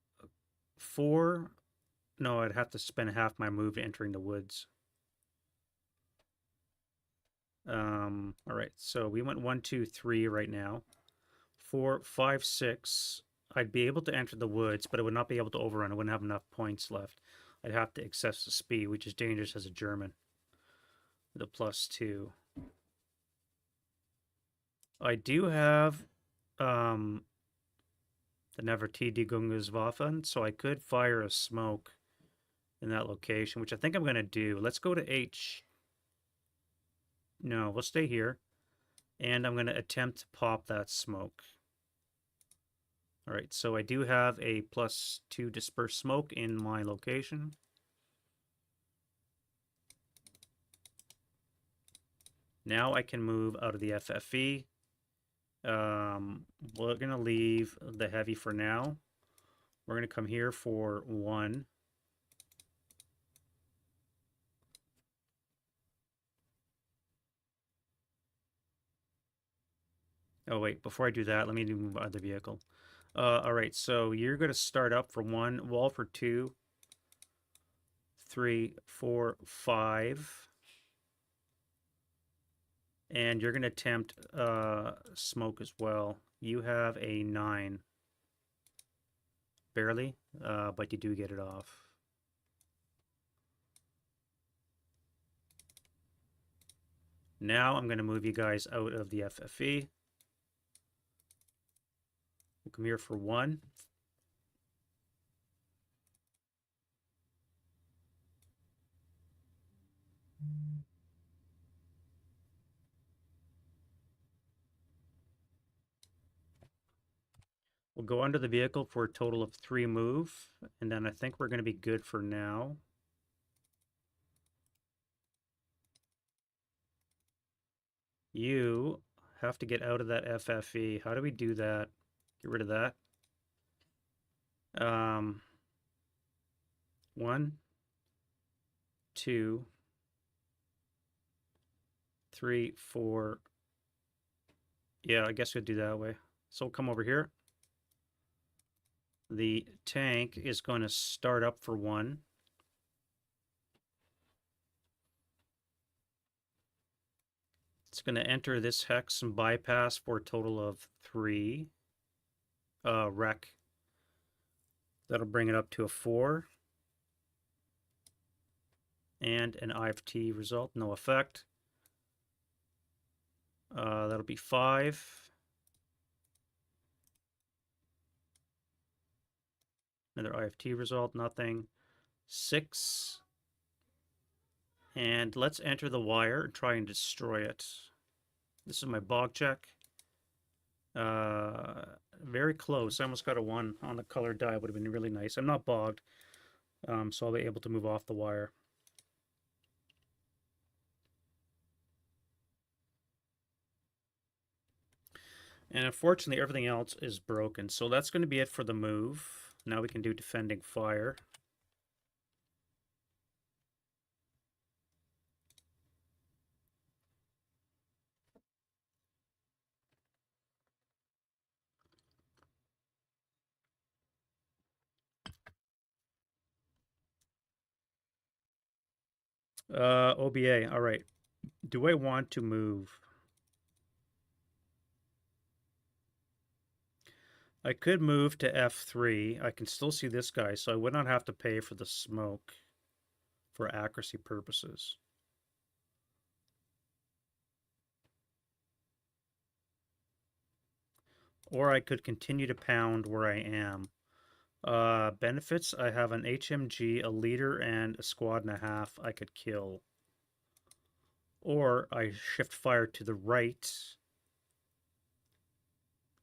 No, I'd have to spend half my move entering the woods. All right, so we went 1, 2, 3 right now. 4, 5, 6. I'd be able to enter the woods, but I would not be able to overrun. I wouldn't have enough points left. I'd have to excess the speed, which is dangerous as a German. With a +2. I do have the Never T die Waffen, so I could fire a smoke in that location, which I think I'm going to do. Let's go to H. No, we'll stay here. And I'm going to attempt to pop that smoke. All right, so I do have a +2 disperse smoke in my location. Now I can move out of the FFE. We're going to leave the heavy for now. We're going to come here for 1. Oh, wait, before I do that, let me move my other vehicle. All right, so you're going to start up for 1, wall for 2, 3, 4, 5. And you're going to attempt smoke as well. You have a 9. Barely, but you do get it off. Now I'm going to move you guys out of the FFE. We'll come here for 1. We'll go under the vehicle for a total of 3 move, and then I think we're going to be good for now. You have to get out of that FFE. How do we do that? Get rid of that. 1, 2, 3, 4. Yeah, I guess we'll do that way. So we'll come over here. The tank is going to start up for 1. It's going to enter this hex and bypass for a total of 3. Wreck. That'll bring it up to a 4. And an IFT result, no effect. That'll be 5. Another IFT result, nothing. 6. And let's enter the wire and try and destroy it. This is my bog check. Very close. I almost got a 1 on the colored die. Would have been really nice. I'm not bogged, so I'll be able to move off the wire. And unfortunately, everything else is broken. So that's going to be it for the move. Now we can do defending fire. OBA, all right. Do I want to move? I could move to F3. I can still see this guy, so I would not have to pay for the smoke for accuracy purposes. Or I could continue to pound where I am. Benefits, I have an HMG, a leader, and a squad and a half I could kill. Or I shift fire to the right,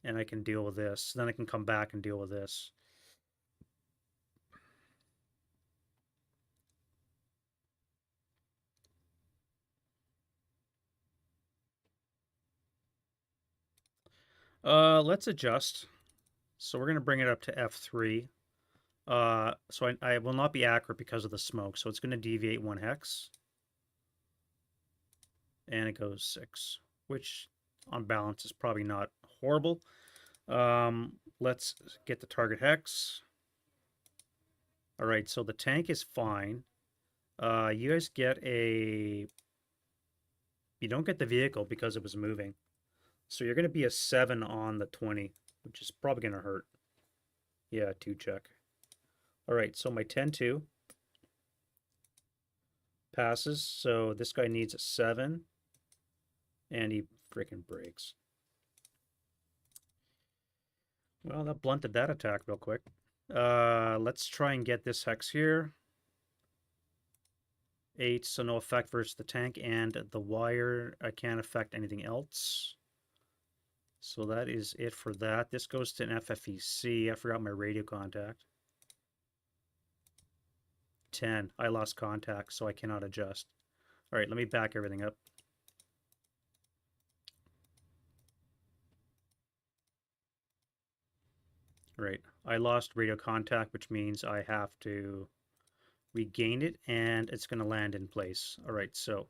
and I can deal with this. Then I can come back and deal with this. Let's adjust. So we're going to bring it up to F3. So I will not be accurate because of the smoke. So it's going to deviate 1 hex. And it goes 6, which on balance is probably not horrible. Let's get the target hex. All right, so the tank is fine. You guys get a... You don't get the vehicle because it was moving. So you're going to be a 7 on the 20, which is probably going to hurt. Yeah, 2 check. All right, so my 10-2 passes. So this guy needs a 7, and he freaking breaks. Well, that blunted that attack real quick. Let's try and get this hex here. 8, so no effect versus the tank, and the wire, I can't affect anything else. So that is it for that. This goes to an FFEC. I forgot my radio contact. 10. I lost contact, so I cannot adjust. All right, let me back everything up. All right, I lost radio contact, which means I have to regain it, and it's going to land in place. All right, so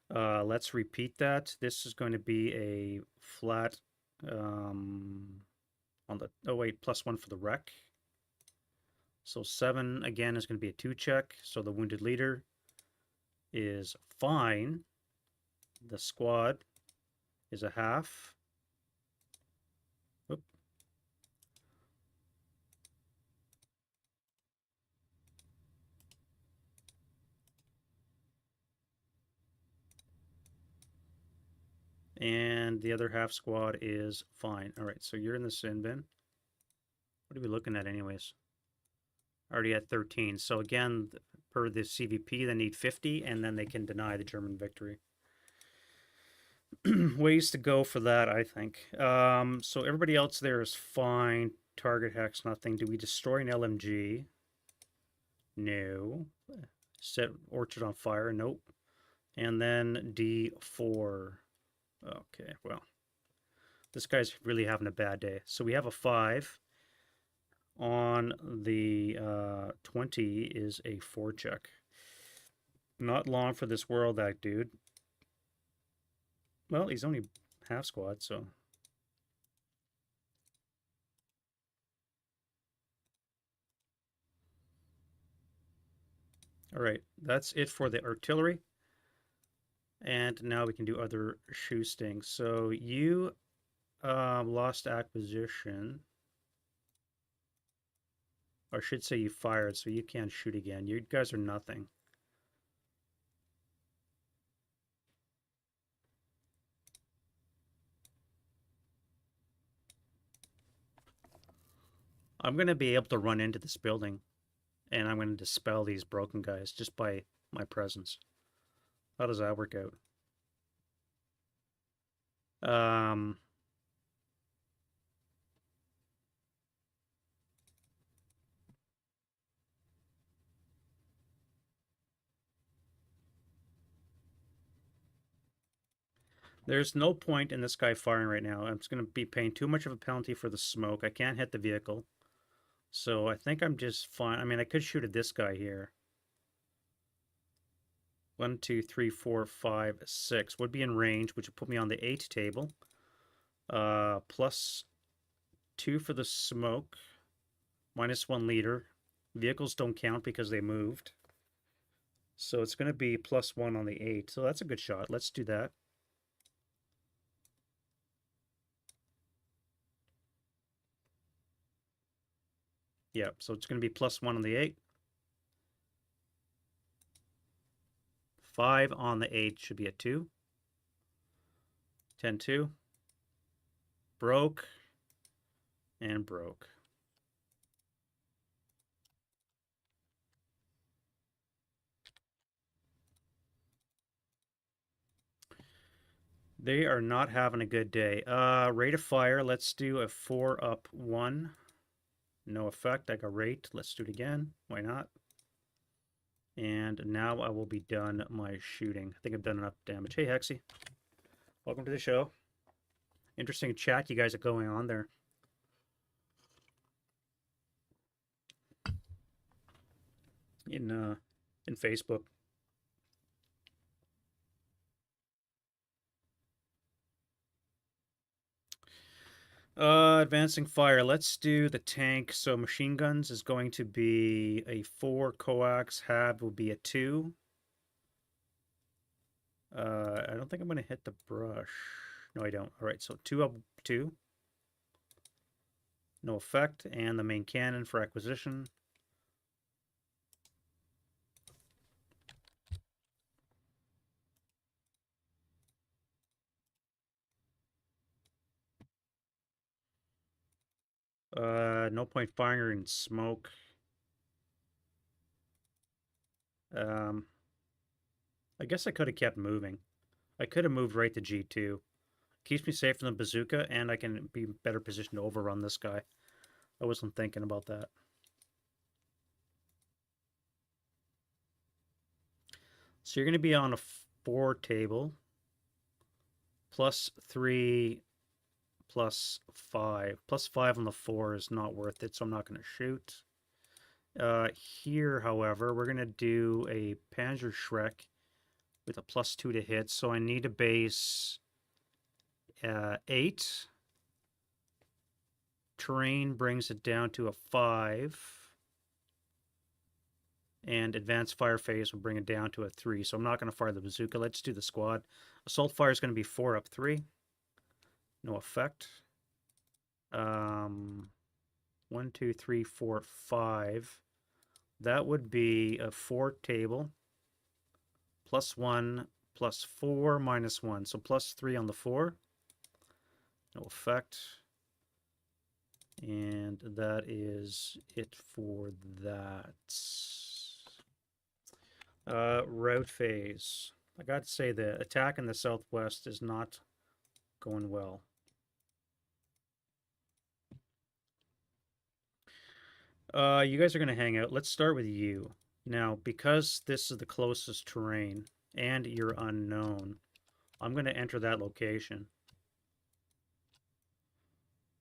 let's repeat that. This is going to be a flat on the, oh wait, +1 for the wreck. So 7 again is going to be a 2 check. So the wounded leader is fine. The squad is a half. Oop. And the other half squad is fine. All right, so you're in the sin bin. What are we looking at anyways? Already at 13. So again, per the CVP, they need 50, and then they can deny the German victory. Ways to go for that, I think. So everybody else there is fine. Target hex, nothing. Do we destroy an LMG? No. Set orchard on fire? Nope. And then D4. Okay, well. This guy's really having a bad day. So we have a 5. On the 20 is a 4 check. Not long for this world, that dude. Well, he's only half squad, so. All right, that's it for the artillery. And now we can do other shoe stings. So you lost acquisition. Or I should say you fired, so you can't shoot again. You guys are nothing. I'm going to be able to run into this building, and I'm going to dispel these broken guys just by my presence. How does that work out? There's no point in this guy firing right now. I'm just going to be paying too much of a penalty for the smoke. I can't hit the vehicle. So I think I'm just fine. I mean, I could shoot at this guy here. 1, 2, 3, 4, 5, 6 would be in range, which would put me on the 8 table. +2 for the smoke. -1 leader. Vehicles don't count because they moved. So it's going to be +1 on the 8. So that's a good shot. Let's do that. Yep, so it's going to be +1 on the 8. 5 on the 8 should be a 2. 10-2. Broke. And broke. They are not having a good day. Rate of fire. Let's do a 4 up 1. No effect. I got rate. Let's do it again. Why not? And now I will be done my shooting. I think I've done enough damage. Hey, Hexy. Welcome to the show. Interesting chat you guys are going on there. In Facebook. Advancing fire. Let's do the tank. So machine guns is going to be a 4. Coax. Hab will be a 2. I don't think I'm going to hit the brush. No, I don't. All right, so 2 up 2. No effect. And the main cannon for acquisition. No point firing in smoke. I guess I could have kept moving. I could have moved right to G2. Keeps me safe from the bazooka, and I can be better positioned to overrun this guy. I wasn't thinking about that. So you're going to be on a 4 table. +3, +5. +5 on the 4 is not worth it, so I'm not going to shoot. Here, however, we're going to do a Panzer Shrek with a +2 to hit, so I need a base 8. Terrain brings it down to a 5. And advanced fire phase will bring it down to a 3. So I'm not going to fire the bazooka. Let's do the squad. Assault fire is going to be 4 up 3. No effect. 1, 2, 3, 4, 5. That would be a 4 table. +1, +4, -1. So +3 on the 4. No effect. And that is it for that. Route phase. I got to say the attack in the southwest is not going well. You guys are going to hang out. Let's start with you. Now, because this is the closest terrain and you're unknown, I'm going to enter that location,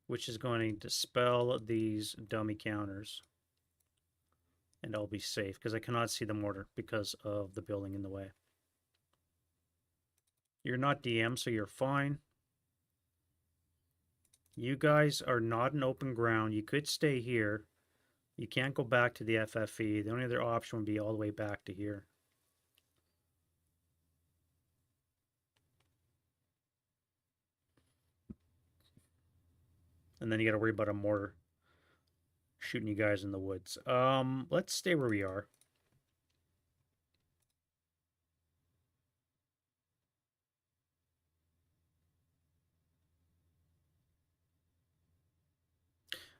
which is going to dispel these dummy counters. And I'll be safe because I cannot see the mortar because of the building in the way. You're not DM, so you're fine. You guys are not in open ground. You could stay here. You can't go back to the FFE. The only other option would be all the way back to here. And then you got to worry about a mortar shooting you guys in the woods. Let's stay where we are.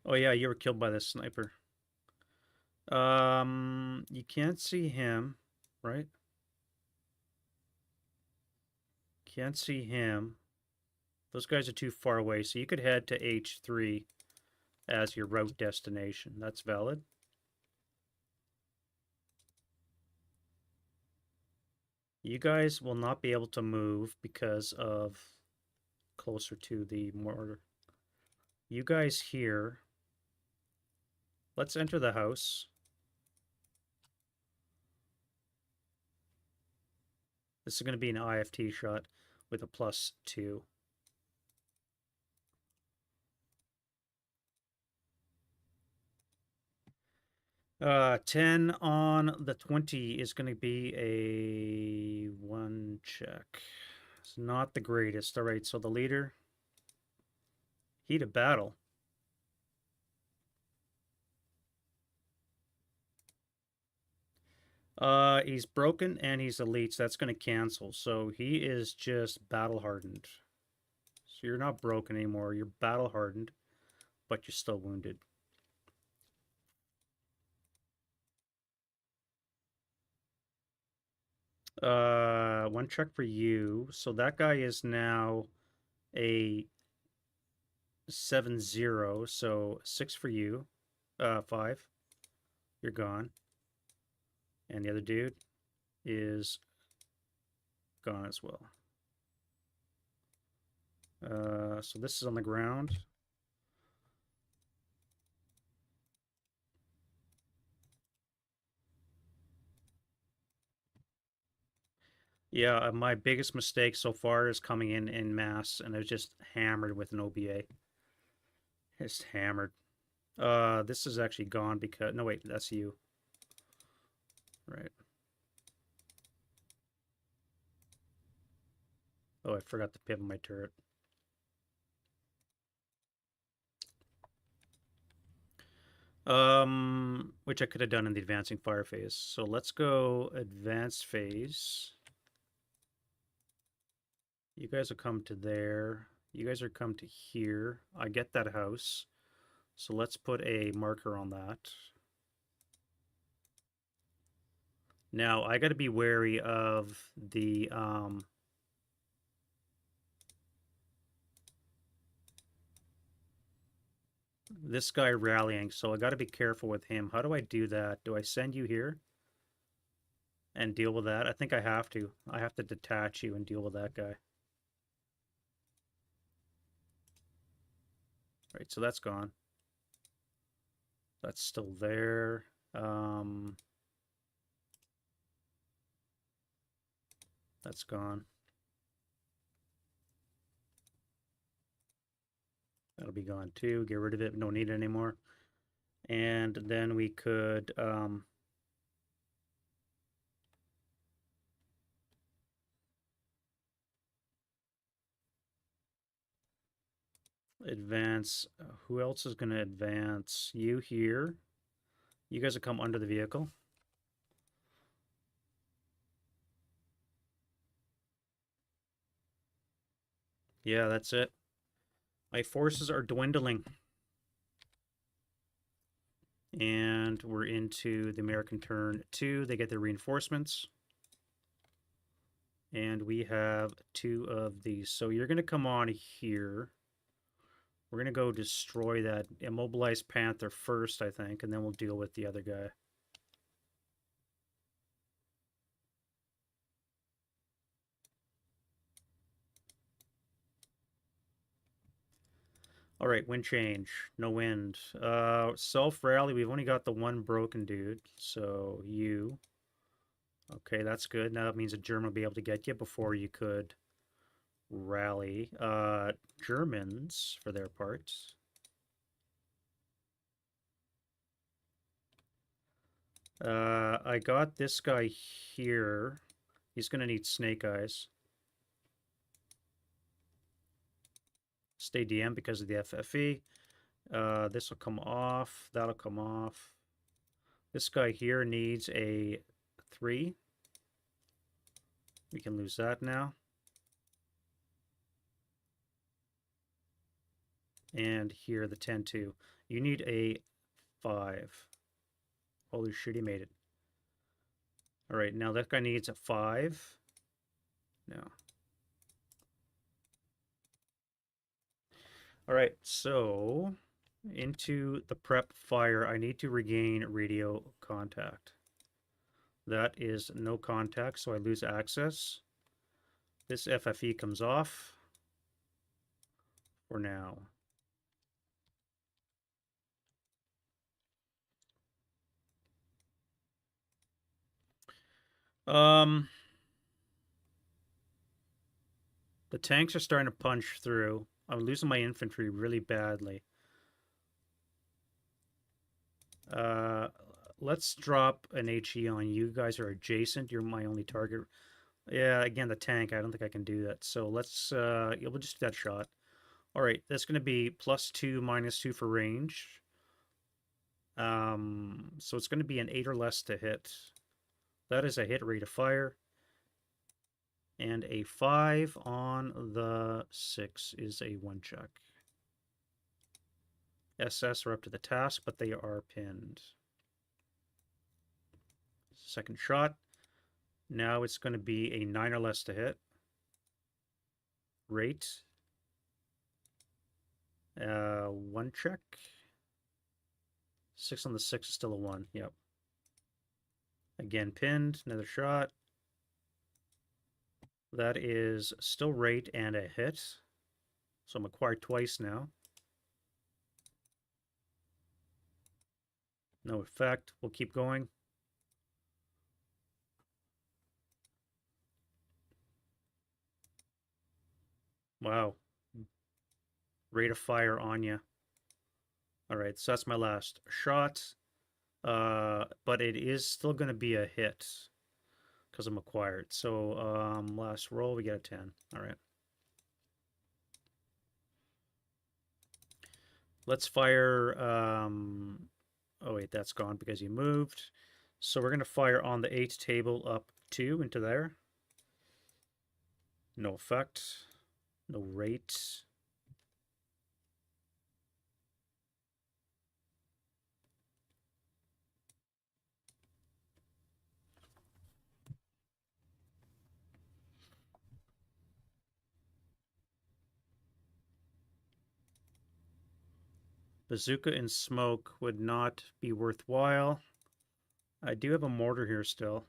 Oh yeah, you were killed by this sniper. You can't see him, right? Can't see him. Those guys are too far away, so you could head to H3 as your route destination. That's valid. You guys will not be able to move because of closer to the mortar. You guys here. Let's enter the house. This is going to be an IFT shot with a +2. Uh, 10 on the 20 is going to be a 1 check. It's not the greatest. All right, so the leader. Heat of battle. He's broken and he's elite, so that's going to cancel. So he is just battle hardened. So you're not broken anymore. You're battle hardened, but you're still wounded. One check for you. So that guy is now a 7-0. So 6 for you. 5. You're gone. And the other dude is gone as well. So this is on the ground. Yeah, my biggest mistake so far is coming in mass, and I was just hammered with an OBA. Just hammered. This is actually gone because no, wait, that's you, right? Oh, I forgot to pivot my turret. Which I could have done in the advancing fire phase. So let's go advanced phase. You guys will come to there. You guys are come to here. I get that house. So let's put a marker on that. Now I got to be wary of the this guy rallying, so I got to be careful with him. How do I do that? Do I send you here and deal with that? I think I have to. I have to detach you and deal with that guy. Right, so that's gone. That's still there. That's gone. That'll be gone too. Get rid of it. Don't need it anymore. And then we could advance. Who else is going to advance? You here. You guys will come under the vehicle. Yeah, that's it. My forces are dwindling. And we're into the American turn 2. They get their reinforcements. And we have 2 of these. So you're going to come on here. We're going to go destroy that immobilized Panther first, I think, and then we'll deal with the other guy. All right, wind change. No wind. Self-rally, we've only got the one broken dude. So you. Okay, that's good. Now that means a German will be able to get you before you could rally. Germans, for their parts. I got this guy here. He's going to need snake eyes. Stay DM because of the FFE. This will come off. That'll come off. This guy here needs a 3. We can lose that now. And here, the 10-2. You need a 5. Holy shit, he made it. All right, now that guy needs a 5. No. All right, so into the prep fire, I need to regain radio contact. That is no contact, so I lose access. This FFE comes off for now. The tanks are starting to punch through. I'm losing my infantry really badly. Let's drop an HE on you. You guys are adjacent. You're my only target. Yeah, again, the tank. I don't think I can do that. So let's, we'll just do that shot. All right, that's going to be +2, -2 for range. So it's going to be an 8 or less to hit. That is a hit rate of fire. And a 5 on the 6 is a 1 check. SS are up to the task, but they are pinned. Second shot. Now it's going to be a 9 or less to hit. Rate. 1 check. 6 on the 6 is still a 1. Yep. Again, pinned. Another shot. That is still rate and a hit. So I'm acquired twice now. No effect. We'll keep going. Wow. Rate of fire on you. All right, so that's my last shot. But it is still going to be a hit because I'm acquired. So last roll, we get a 10. All right. Let's fire. Oh, wait, that's gone because you moved. So we're going to fire on the 8 table up 2 into there. No effect. No rate. Bazooka and smoke would not be worthwhile. I do have a mortar here still.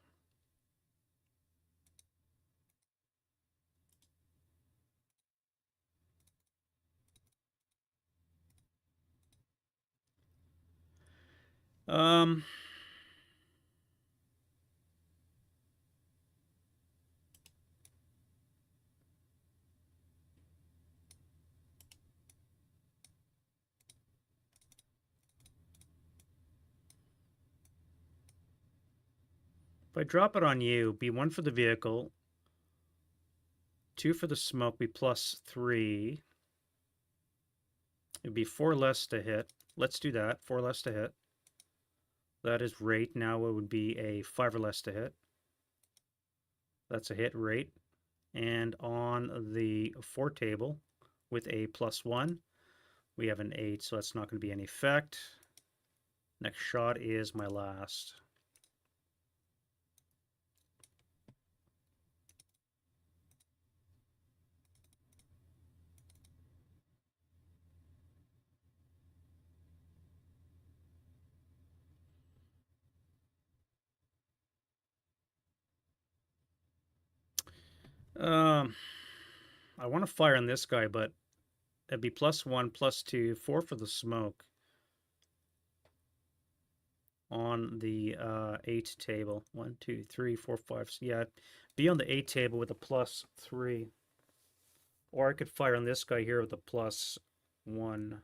Um, if I drop it on you, be 1 for the vehicle, 2 for the smoke, be +3. It'd be 4 less to hit. Let's do that. 4 less to hit. That is rate. Now it would be a 5 or less to hit. That's a hit rate. And on the 4 table with a +1, we have an 8, so that's not going to be any effect. Next shot is my last. I want to fire on this guy, but it'd be +1, +2, 4 for the smoke on the 8 table. 1, 2, 3, 4, 5. Yeah, be on the 8 table with a +3. Or I could fire on this guy here with a +1.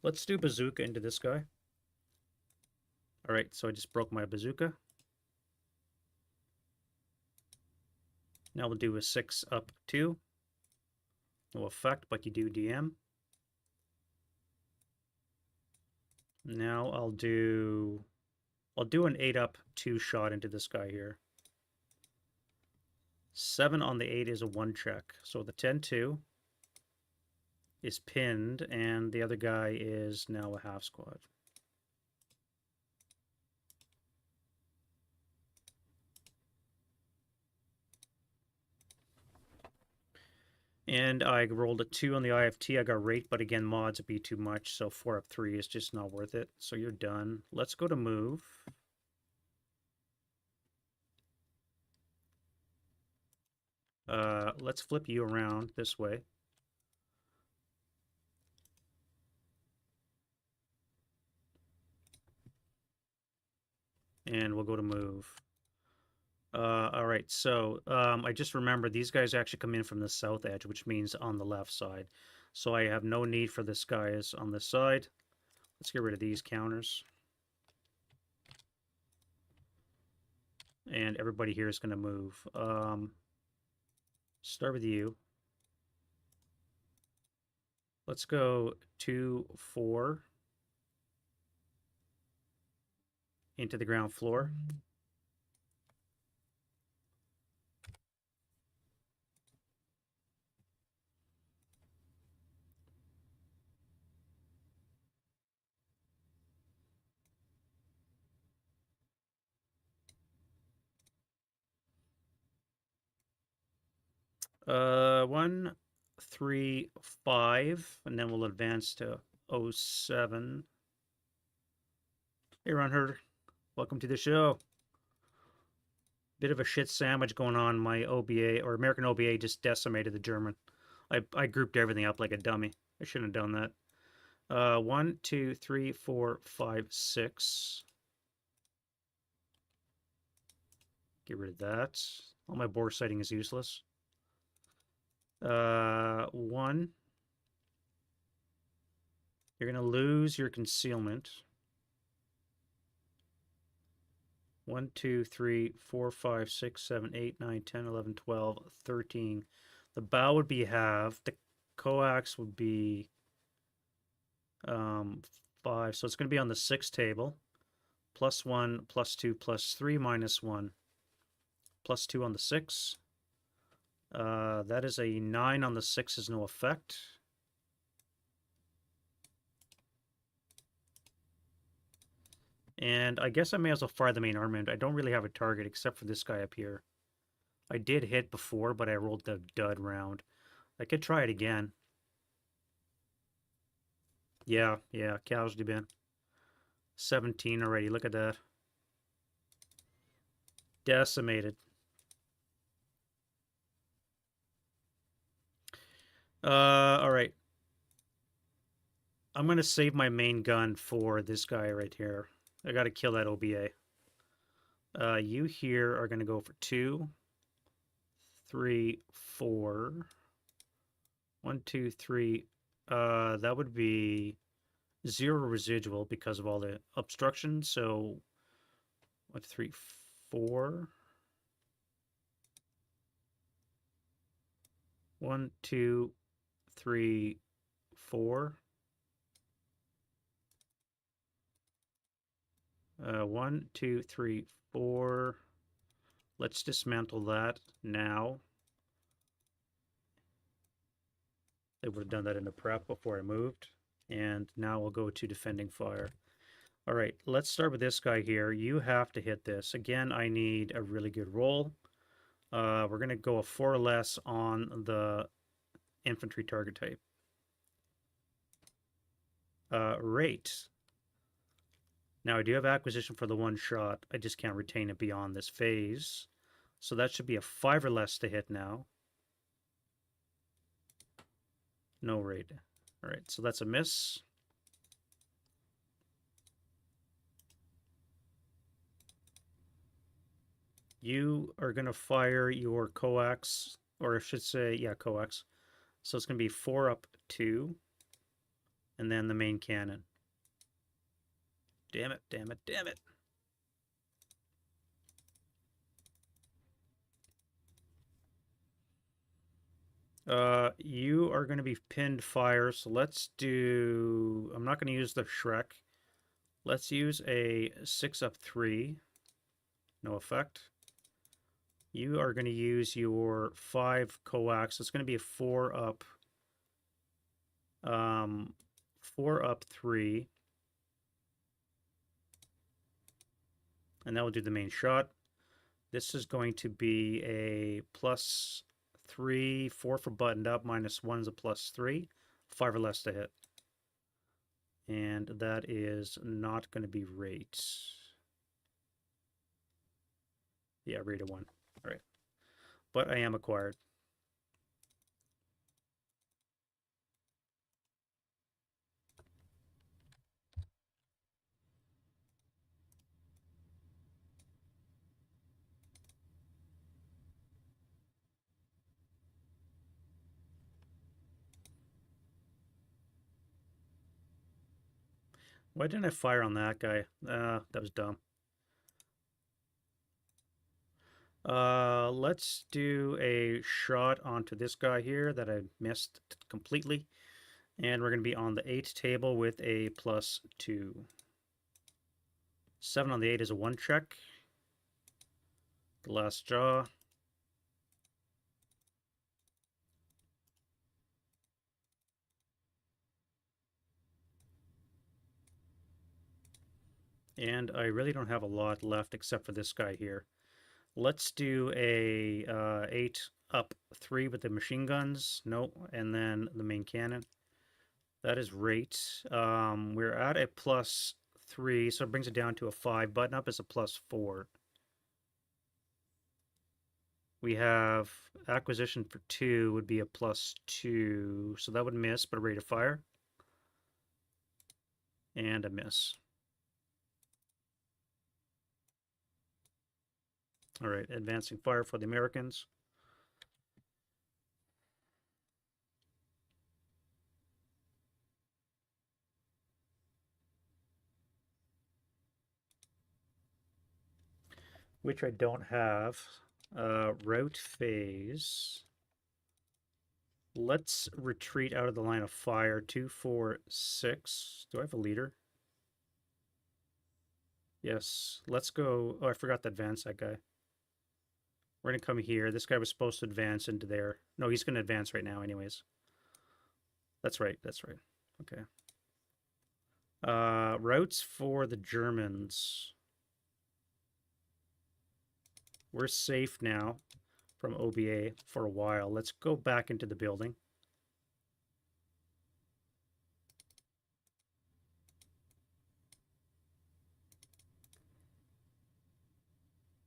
Let's do bazooka into this guy. All right, so I just broke my bazooka. Now we'll do a 6 up 2. No effect, but you do DM. Now I'll do an 8 up 2 shot into this guy here. 7 on the 8 is a 1 check. So the 10-2 is pinned, and the other guy is now a half squad. And I rolled a 2 on the IFT. I got rate, but again, mods would be too much, so 4 up 3 is just not worth it. So you're done. Let's go to move. Let's flip you around this way. And we'll go to move. All right, so I just remembered these guys actually come in from the south edge, which means on the left side. So I have no need for this guys on this side. Let's get rid of these counters. And everybody here is going to move. Start with you. Let's go 2, 4. into the ground floor. One, 3, 5, and then we'll advance to 07. Hey, Runher, welcome to the show. Bit of a shit sandwich going on. My OBA, or American OBA, just decimated the German. I grouped everything up like a dummy. I shouldn't have done that. 1, 2, 3, 4, 5, 6. Get rid of that. All my bore sighting is useless. 1. You're going to lose your concealment. 1, 2, 3, 4, 5, 6, 7, 8, 9, 10, 11, 12, 13. The bow would be halved. The coax would be 5. So it's going to be on the 6th table. +1, +2, +3, -1. +2 on the 6. That is a 9 on the 6 is no effect. And I guess I may as well fire the main armament. I don't really have a target except for this guy up here. I did hit before, but I rolled the dud round. I could try it again. Yeah, casualty bin. 17 already, look at that. Decimated. Alright. I'm going to save my main gun for this guy right here. I got to kill that OBA. You here are going to go for 2, 3, 4. 1, 2, 3. That would be 0 residual because of all the obstruction. So 1, 2, 3, 4. 1, 2, 3, 4. 1, 2, 3, 4. Let's dismantle that now. They would have done that in the prep before I moved. And now we'll go to defending fire. All right, let's start with this guy here. You have to hit this. Again, I need a really good roll. We're going to go a 4 or less on the infantry target type. Rate. Now, I do have acquisition for the 1 shot. I just can't retain it beyond this phase. So that should be a 5 or less to hit now. No rate. All right, so that's a miss. You are going to fire your coax, or I should say, yeah, coax. So it's going to be 4 up 2, and then the main cannon. Damn it, damn it, damn it. You are going to be pinned fire, so let's do... I'm not going to use the Shrek. Let's use a 6 up 3. No effect. You are going to use your 5 coax. It's going to be a 4 up... 4 up 3. And that will do the main shot. This is going to be a +3, 4 for buttoned up, -1 is a +3, 5 or less to hit. And that is not going to be rate. Yeah, rate of 1. All right. But I am acquired. Why didn't I fire on that guy? That was dumb. Let's do a shot onto this guy here that I missed completely. And we're going to be on the 8 table with a +2. 7 on the 8 is a 1 check. The last jaw. And I really don't have a lot left except for this guy here. Let's do a 8 up 3 with the machine guns. Nope. And then the main cannon. That is rate. We're at a +3, so it brings it down to a 5. Button up is a +4. We have acquisition for 2 would be a +2, so that would miss, but a rate of fire. And a miss. All right, advancing fire for the Americans. Which I don't have. Route phase. Let's retreat out of the line of fire. 2, 4, 6. Do I have a leader? Yes. Let's go. Oh, I forgot to advance that guy. We're going to come here. This guy was supposed to advance into there. No, he's going to advance right now anyways. That's right. That's right. Okay. Routes for the Germans. We're safe now from OBA for a while. Let's go back into the building.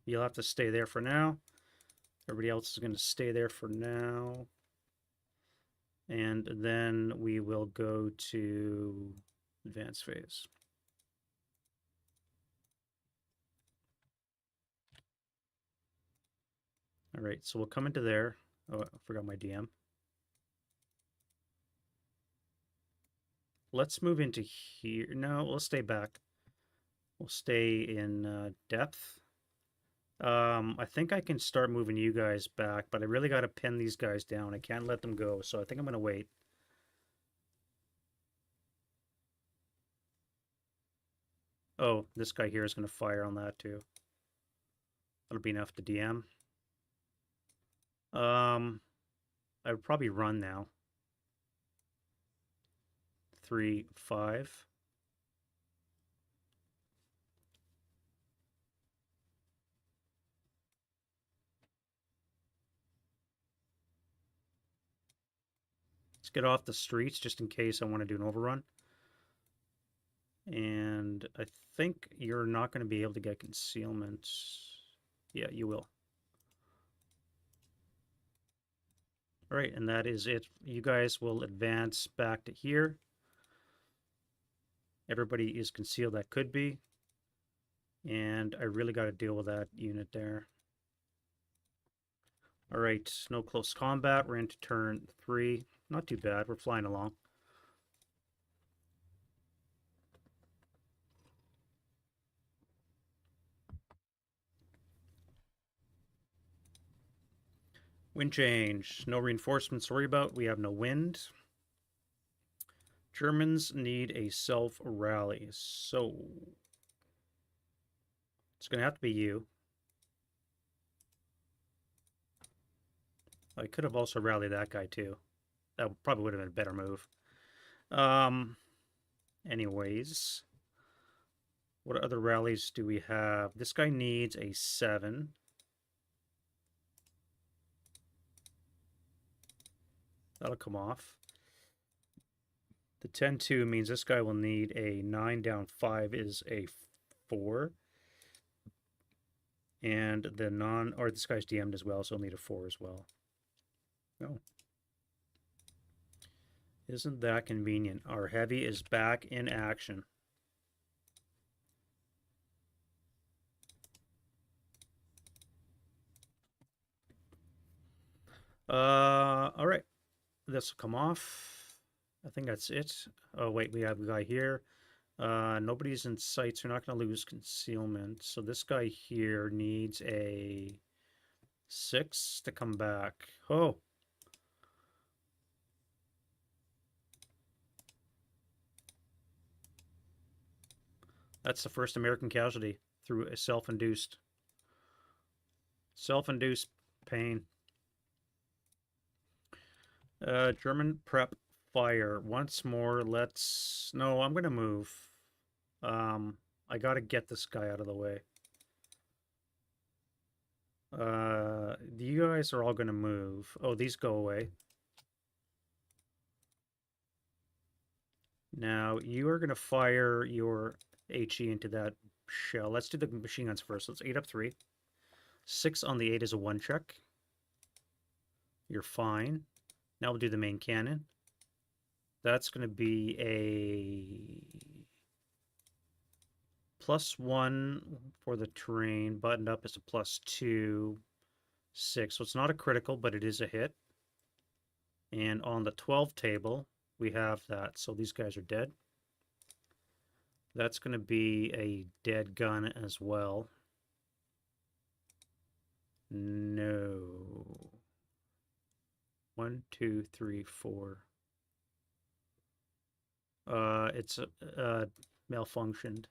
You'll have to stay there for now. Everybody else is going to stay there for now. And then we will go to advanced phase. All right, so we'll come into there. Oh, I forgot my DM. Let's move into here. No, we'll stay back. We'll stay in depth. I think I can start moving you guys back, but I really got to pin these guys down. I can't let them go, so I think I'm going to wait. Oh, this guy here is going to fire on that too. That'll be enough to DM. I would probably run now. 3, 5. Let's get off the streets just in case I want to do an overrun. And I think you're not going to be able to get concealment. Yeah, you will. All right, and that is it. You guys will advance back to here. Everybody is concealed that could be. And I really got to deal with that unit there. All right, no close combat. We're into turn 3. Not too bad. We're flying along. Wind change. No reinforcements to worry about. We have no wind. Germans need a self-rally. So it's going to have to be you. I could have also rallied that guy too. That probably would have been a better move. Anyways, what other rallies do we have? This guy needs a 7. That'll come off. The 10-2 means this guy will need a 9 down 5 is a 4. And the this guy's DM'd as well, so he'll need a 4 as well. Oh. Isn't that convenient? Our heavy is back in action. All right. This will come off. I think that's it. Oh, wait, we have a guy here. Nobody's in sight, so we're not going to lose concealment. So this guy here needs a 6 to come back. Oh. That's the first American casualty through a self-induced pain. German prep fire. Once more, let's... No, I'm going to move. I got to get this guy out of the way. You guys are all going to move. Oh, these go away. Now, you are going to fire your HE into that shell. Let's do the machine guns first. Let's 8 up 3. 6 on the 8 is a 1 check. You're fine. Now we'll do the main cannon. That's going to be a +1 for the terrain. Buttoned up is a +2. 6. So it's not a critical, but it is a hit. And on the 12 table, we have that. So these guys are dead. That's going to be a dead gun as well. No. 1, 2, 3, 4. It's malfunctioned.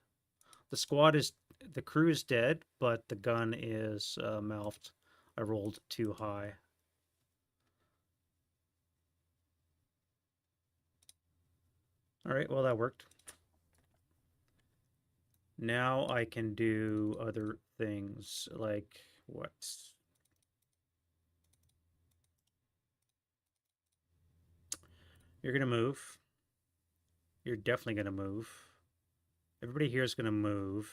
The crew is dead, but the gun is malfed. I rolled too high. All right, well, that worked. Now I can do other things, like what? You're going to move. You're definitely going to move. Everybody here is going to move.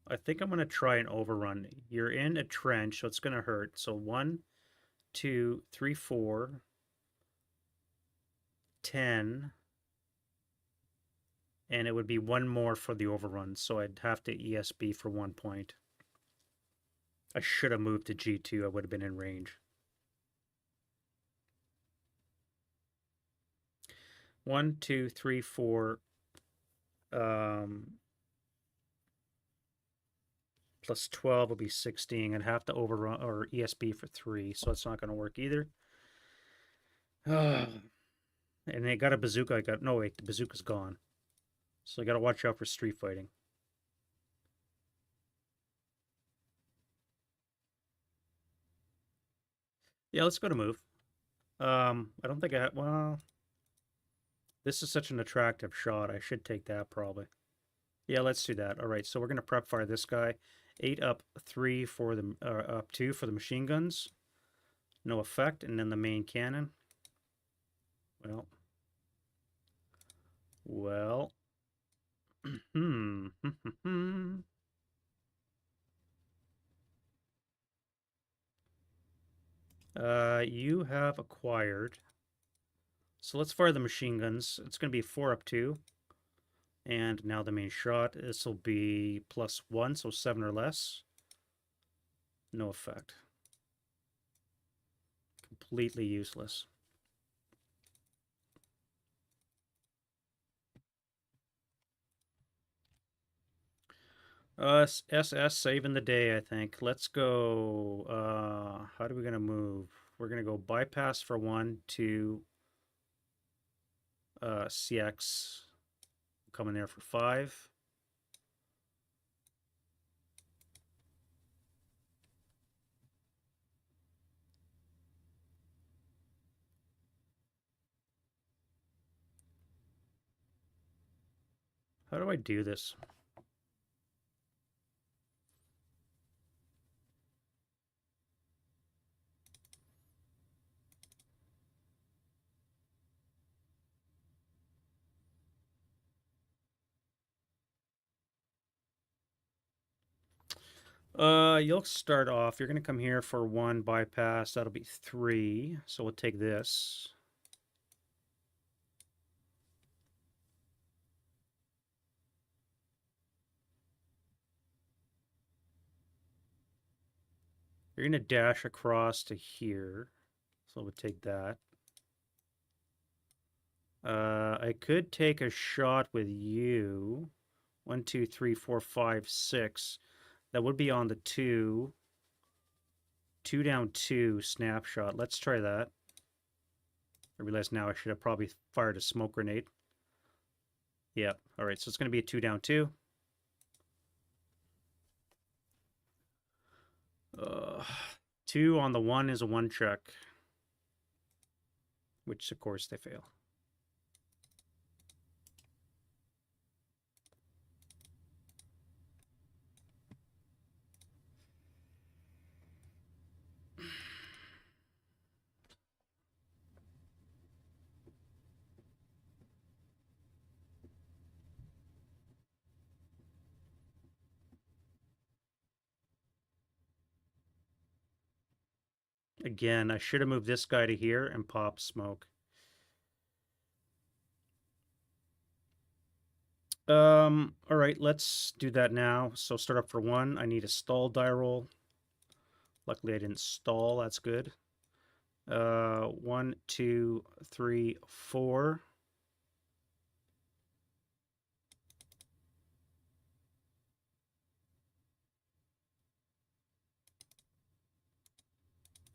I think I'm going to try an overrun. You're in a trench, so it's going to hurt. So 1, 2, 3, 4, 10. And it would be 1 more for the overrun, so I'd have to ESB for 1 point. I should have moved to G2. I would have been in range. 1, 2, 3, 4. Plus 12 will be 16. I'd have to overrun or ESB for 3, so it's not going to work either. And they got a bazooka. No, wait, the bazooka's gone. So I got to watch out for street fighting. Yeah, let's go to move. I don't think well, this is such an attractive shot. I should take that probably. Yeah, let's do that. All right, so we're going to prep fire this guy. 8 up 3 for the up 2 for the machine guns. No effect, and then the main cannon. Well. You have acquired. So let's fire the machine guns. It's going to be 4 up 2. And now the main shot. This will be +1, so 7 or less. No effect. Completely useless. SS saving the day, I think. Let's go. How are we going to move? We're going to go bypass for 1, 2, CX. Coming there for 5. How do I do this? You'll start off. You're going to come here for 1 bypass. That'll be 3. So we'll take this. You're going to dash across to here. So we'll take that. I could take a shot with you. 1, 2, 3, 4, 5, 6. That would be on the 2. 2 down 2 snapshot. Let's try that. I realize now I should have probably fired a smoke grenade. Yeah, all right, so it's going to be a 2 down 2. 2 on the 1 is a 1 check, which of course they fail. Again, I should have moved this guy to here and popped smoke. All right, let's do that now. So start up for 1. I need a stall die roll. Luckily I didn't stall, that's good. 1, 2, 3, 4.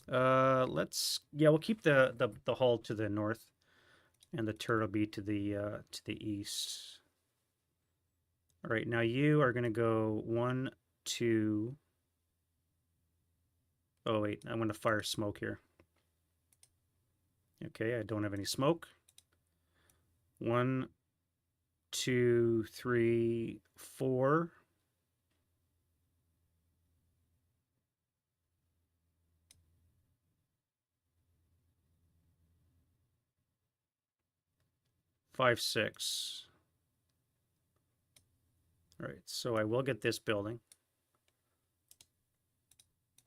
We'll keep the hull to the north, and the turret will be to the east. All right, now you are gonna go 1, 2. Oh wait, I'm gonna fire smoke here. Okay, I don't have any smoke. 1, 2, 3, 4. Five, 6. All right, so I will get this building.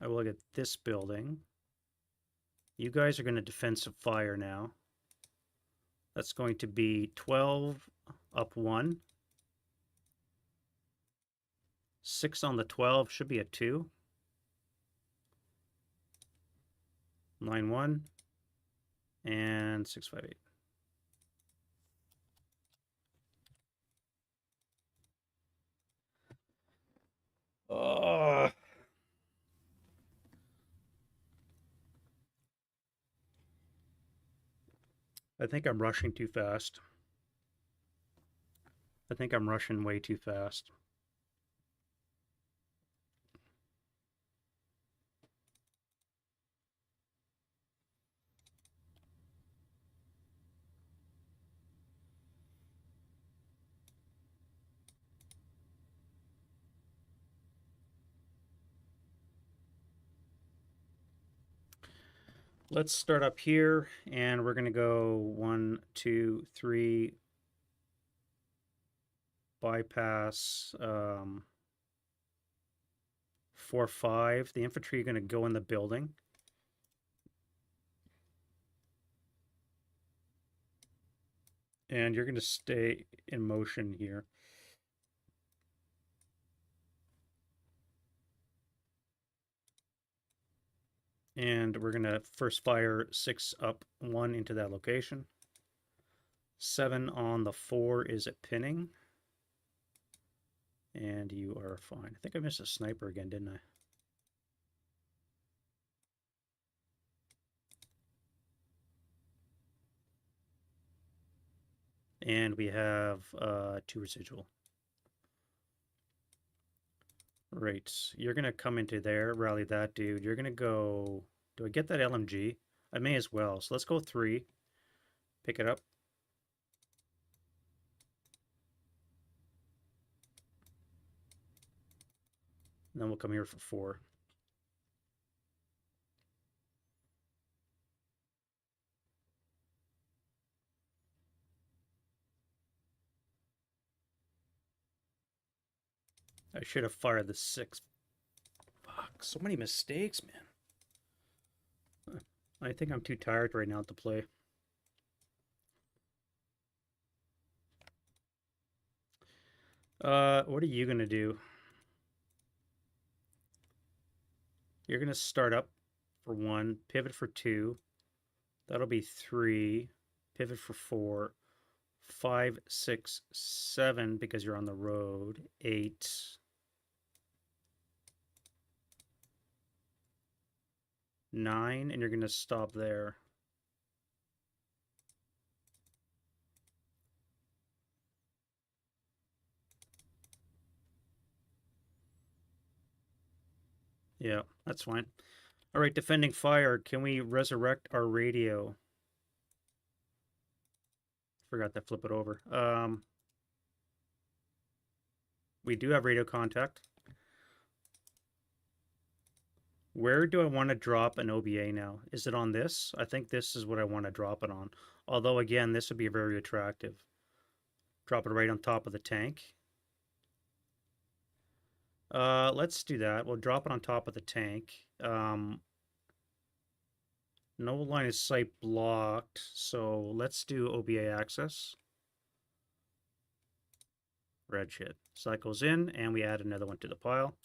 I will get this building. You guys are going to defensive fire now. That's going to be 12 up 1. 6 on the 12 should be a 2. 9, 1. And 6, 5, 8. Oh. I think I'm rushing too fast. I think I'm rushing way too fast. Let's start up here, and we're going to go 1, 2, 3, bypass 4, 5. The infantry are going to go in the building. And you're going to stay in motion here. And we're going to first fire 6 up 1 into that location. 7 on the 4 is a pinning. And you are fine. I think I missed a sniper again, didn't I? And we have 2 residual. Right, you're going to come into there, rally that dude. You're going to go... Do I get that LMG? I may as well. So let's go 3. Pick it up. And then we'll come here for 4. I should have fired the 6. Fuck, so many mistakes, man. I think I'm too tired right now to play. What are you going to do? You're going to start up for 1, pivot for 2. That'll be 3. Pivot for 4. 5, 6, 7 because you're on the road. 8. 9, and you're going to stop there. Yeah, that's fine. All right, defending fire. Can we resurrect our radio? Forgot to flip it over. We do have radio contact. Where do I want to drop an OBA now? Is it on this? I think this is what I want to drop it on. Although, again, this would be very attractive. Drop it right on top of the tank. Let's do that. We'll drop it on top of the tank. No line of sight blocked, so let's do OBA access. Red shit. Cycles in, and we add another one to the pile.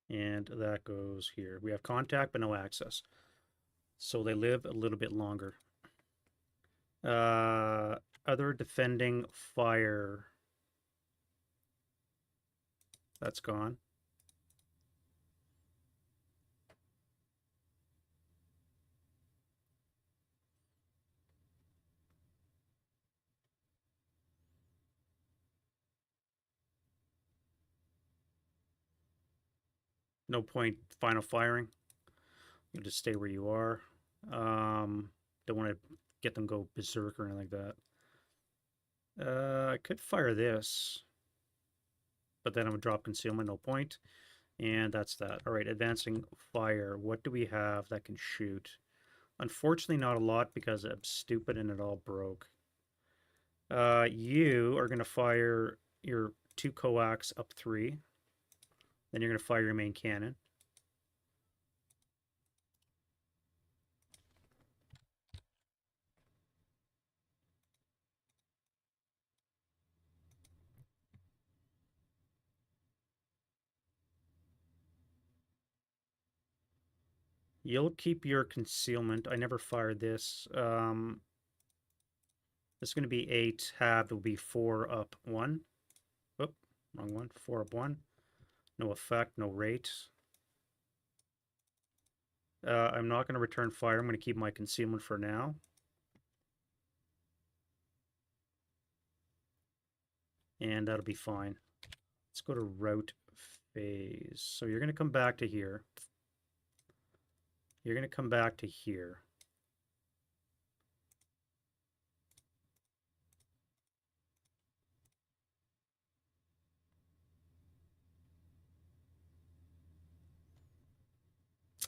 And that goes here. We have contact, but no access. So they live a little bit longer. Other defending fire. That's gone. No point final firing. You just stay where you are. Don't want to get them go berserk or anything like that. I could fire this, but then I would drop concealment, no point. And that's that. All right, advancing fire. What do we have that can shoot? Unfortunately, not a lot because I'm stupid and it all broke. You are going to fire your 2 coax up 3. Then you're going to fire your main cannon. You'll keep your concealment. I never fired this. This is going to be 8 halved. Will be 4 up 1. Oop, wrong one. 4 up 1. No effect, no rate. I'm not going to return fire. I'm going to keep my concealment for now. And that'll be fine. Let's go to route phase. So you're going to come back to here. You're going to come back to here.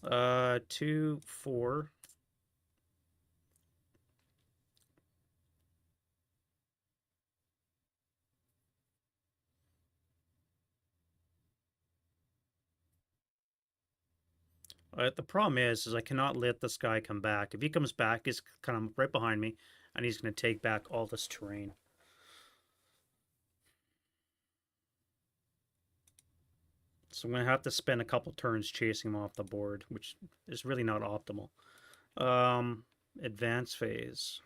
Uh, 2, 4. The problem is I cannot let this guy come back. If he comes back, he's kind of right behind me, and he's going to take back all this terrain. So I'm going to have to spend a couple turns chasing him off the board, which is really not optimal. Advance phase.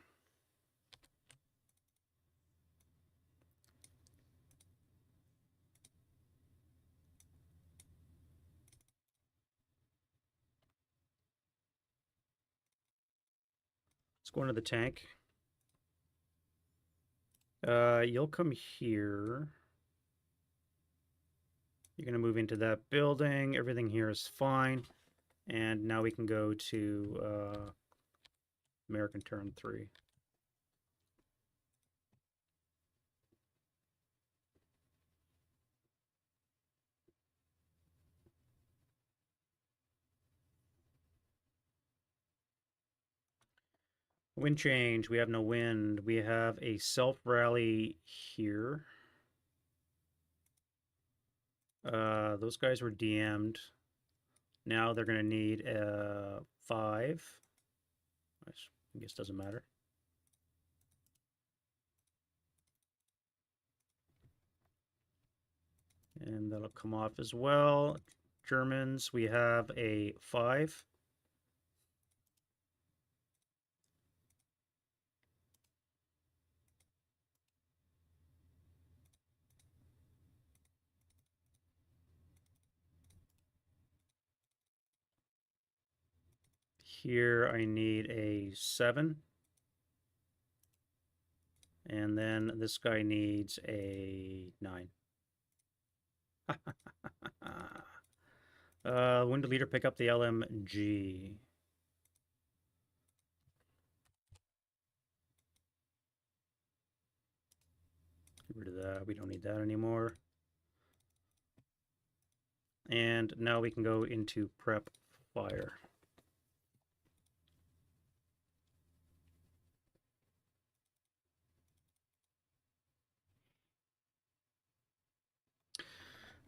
Let's go into the tank. You'll come here. You're going to move into that building. Everything here is fine. And now we can go to American turn 3. Wind change. We have no wind. We have a self-rally here. Those guys were DM'd. Now they're going to need 5. I guess doesn't matter. And that'll come off as well. Germans, we have a 5. Here I need a 7. And then this guy needs a 9. Wounded leader, pick up the LMG. Get rid of that. We don't need that anymore. And now we can go into prep fire.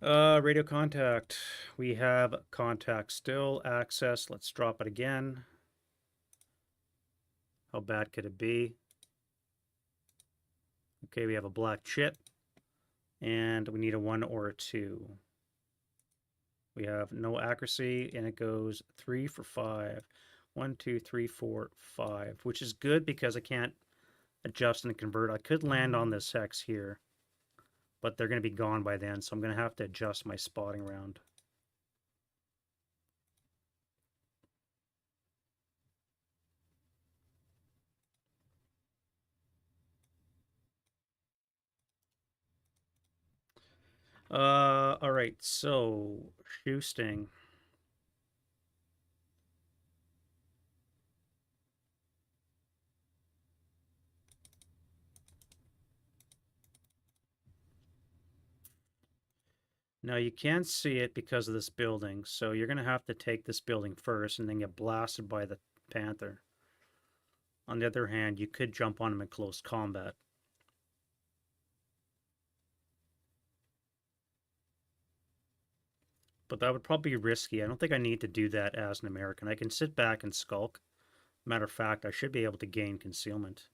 Radio contact. We have contact still. Access. Let's drop it again. How bad could it be? Okay, we have a black chit. And we need a 1 or a 2. We have no accuracy, and it goes 3 for 5. 1, 2, 3, 4, 5, which is good because I can't adjust and convert. I could land on this hex here, but they're going to be gone by then, so I'm going to have to adjust my spotting round. All right, so shoe sting. Now you can't see it because of this building, so you're going to have to take this building first and then get blasted by the Panther. On the other hand, you could jump on him in close combat. But that would probably be risky. I don't think I need to do that as an American. I can sit back and skulk. Matter of fact, I should be able to gain concealment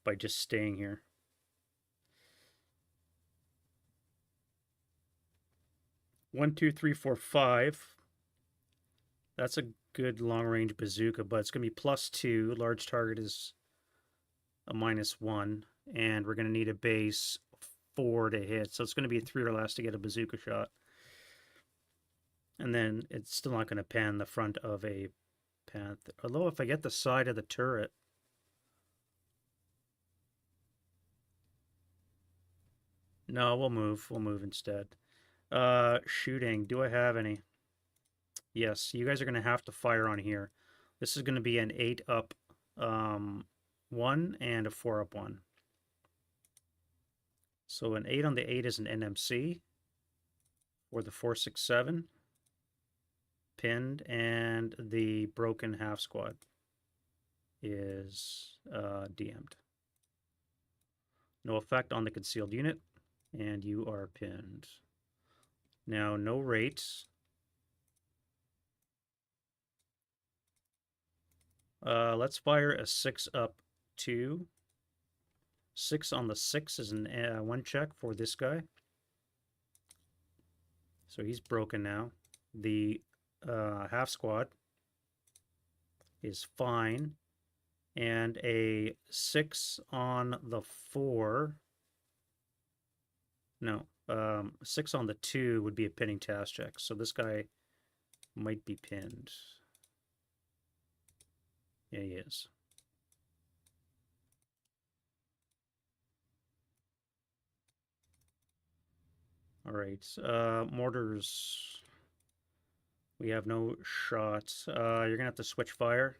by just staying here. One, two, three, four, five. That's a good long-range bazooka, but it's going to be +2. Large target is a -1, and we're going to need a base 4 to hit. So it's going to be 3 or less to get a bazooka shot. And then it's still not going to pan the front of a Panther. Although if I get the side of the turret, no, we'll move. We'll move instead. Shooting. Do I have any? Yes, you guys are going to have to fire on here. This is going to be an 8 up 1 and a 4 up 1. So an 8 on the 8 is an NMC, or the 467 pinned, and the broken half squad is DM'd. No effect on the concealed unit, and you are pinned. Now, no rates. Let's fire a 6 up 2. 6 on the 6 is an 1 check for this guy. So he's broken now. The half squad is fine. And a 6 on the 4. No, 6 on the 2 would be a pinning task check. So this guy might be pinned. Yeah, he is. All right, mortars. We have no shots. You're gonna have to switch fire.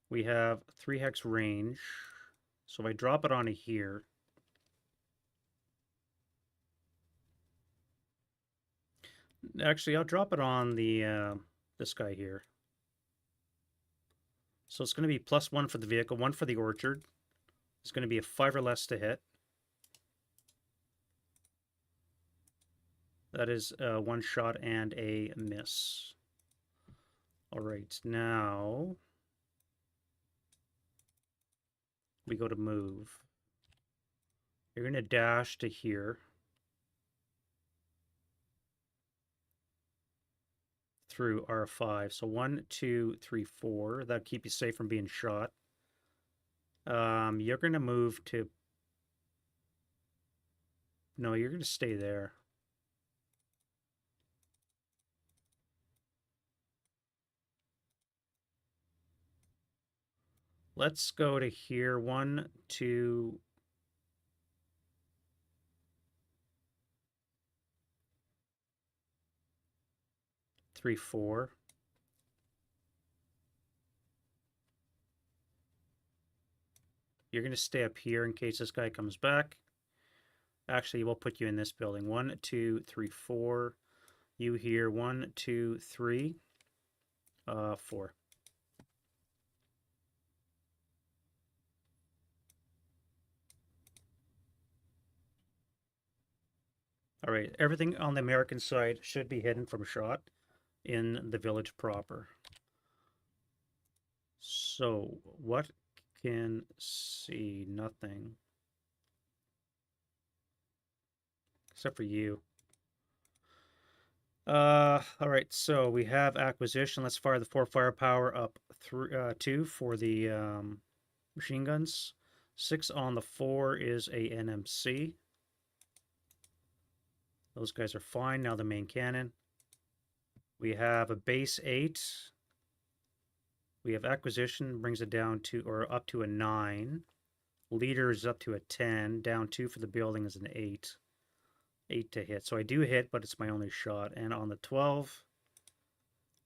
We have 3 hex range. So if I drop it onto here, actually I'll drop it on the this guy here. So it's going to be +1 for the vehicle, 1 for the orchard. It's going to be a 5 or less to hit. That is 1 shot and a miss. All right, now we go to move. You're going to dash to here. Through R5. So 1, 2, 3, 4. That'll keep you safe from being shot. You're going to move to... No, you're going to stay there. Let's go to here. 1, 2, 3, 4. You're going to stay up here in case this guy comes back. Actually, we'll put you in this building. 1, 2, 3, 4. You here. 1, 2, 3, 4. All right. Everything on the American side should be hidden from shot in the village proper. So, what can see? Nothing. Except for you. All right, so we have acquisition. Let's fire the 4 firepower up 2 for the machine guns. 6 on the 4 is a NMC. Those guys are fine. Now the main cannon. We have a base 8. We have acquisition, brings it down to, or up to a 9. Leader is up to a 10. Down 2 for the building is an 8. 8 to hit. So I do hit, but it's my only shot. And on the 12,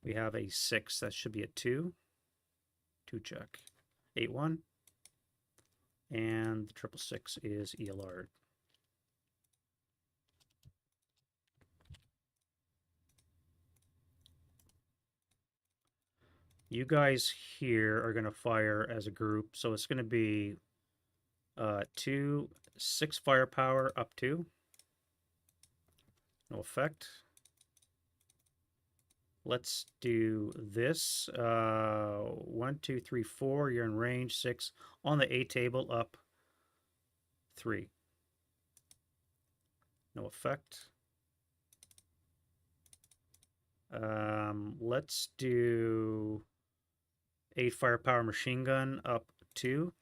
we have a 6. That should be a 2. 2 check. 8-1. And the 666 is ELR. You guys here are going to fire as a group. So it's going to be 2, 6 firepower up 2. No effect. Let's do this. 1, 2, 3, 4. You're in range. 6 on the A table up 3. No effect. Let's do 8 firepower machine gun up 2.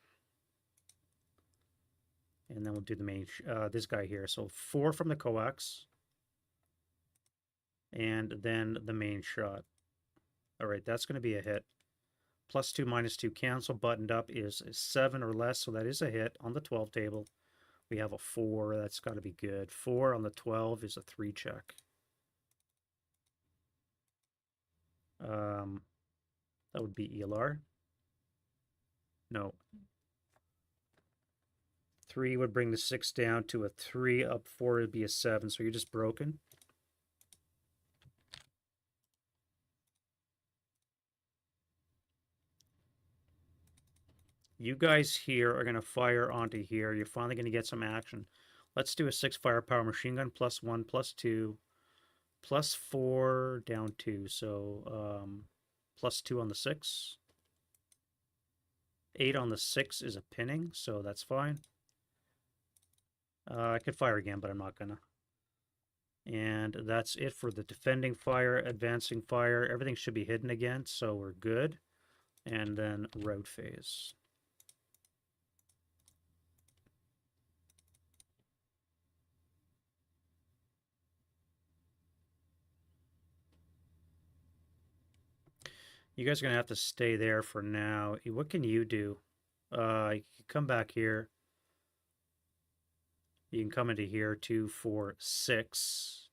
And then we'll do the main, this guy here. So 4 from the coax. And then the main shot. All right, that's going to be a hit. +2, -2 cancel. Buttoned up is 7 or less, so that is a hit on the 12 table. We have a 4. That's got to be good. 4 on the 12 is a 3 check. That would be ELR. No. 3 would bring the 6 down to a 3. Up 4 would be a 7. So you're just broken. You guys here are going to fire onto here. You're finally going to get some action. Let's do a 6 firepower machine gun. +1, +2, +4, down 2. So +2 on the 6. 8 on the 6 is a pinning, so that's fine. I could fire again, but I'm not gonna. And that's it for the defending fire, advancing fire. Everything should be hidden again, so we're good. And then route phase. You guys are gonna have to stay there for now. What can you do? You can come back here. You can come into here, 2, 4, 6.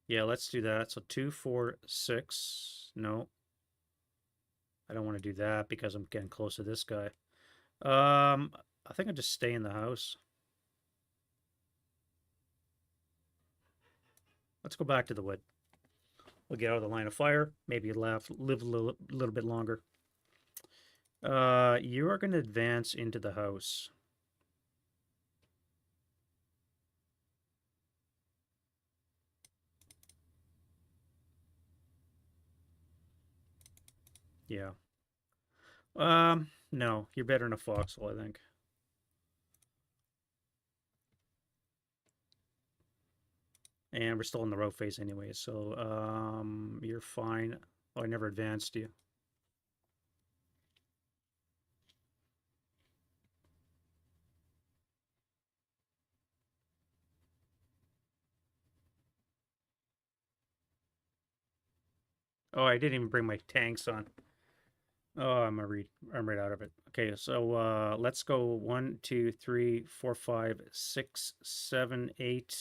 Yeah, let's do that. So 2, 4, 6. No. I don't want to do that because I'm getting close to this guy. I think I'll just stay in the house. Let's go back to the wood. We'll get out of the line of fire. Maybe live a little bit longer. You are going to advance into the house. Yeah. No, you're better in a foxhole, I think. And we're still in the row phase anyway, so you're fine. Oh, I never advanced you. Oh, I didn't even bring my tanks on. Oh, I'm right out of it. Okay, so let's go 1, 2, 3, 4, 5, 6, 7, 8,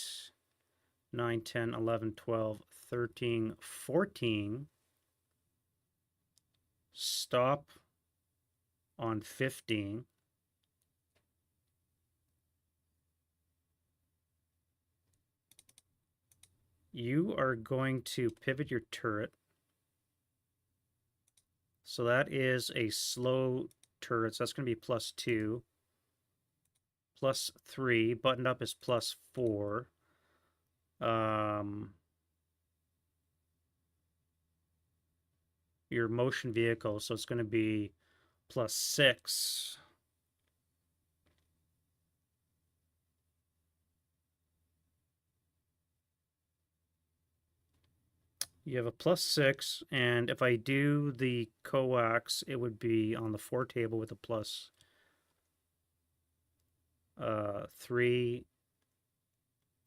9, 10, 11, 12, 13, 14. Stop on 15. You are going to pivot your turret. So that is a slow turret. So that's going to be +2. +3. Buttoned up is +4. Your motion vehicle, so it's going to be +6. You have a +6, and if I do the coax, it would be on the 4 table with a +3,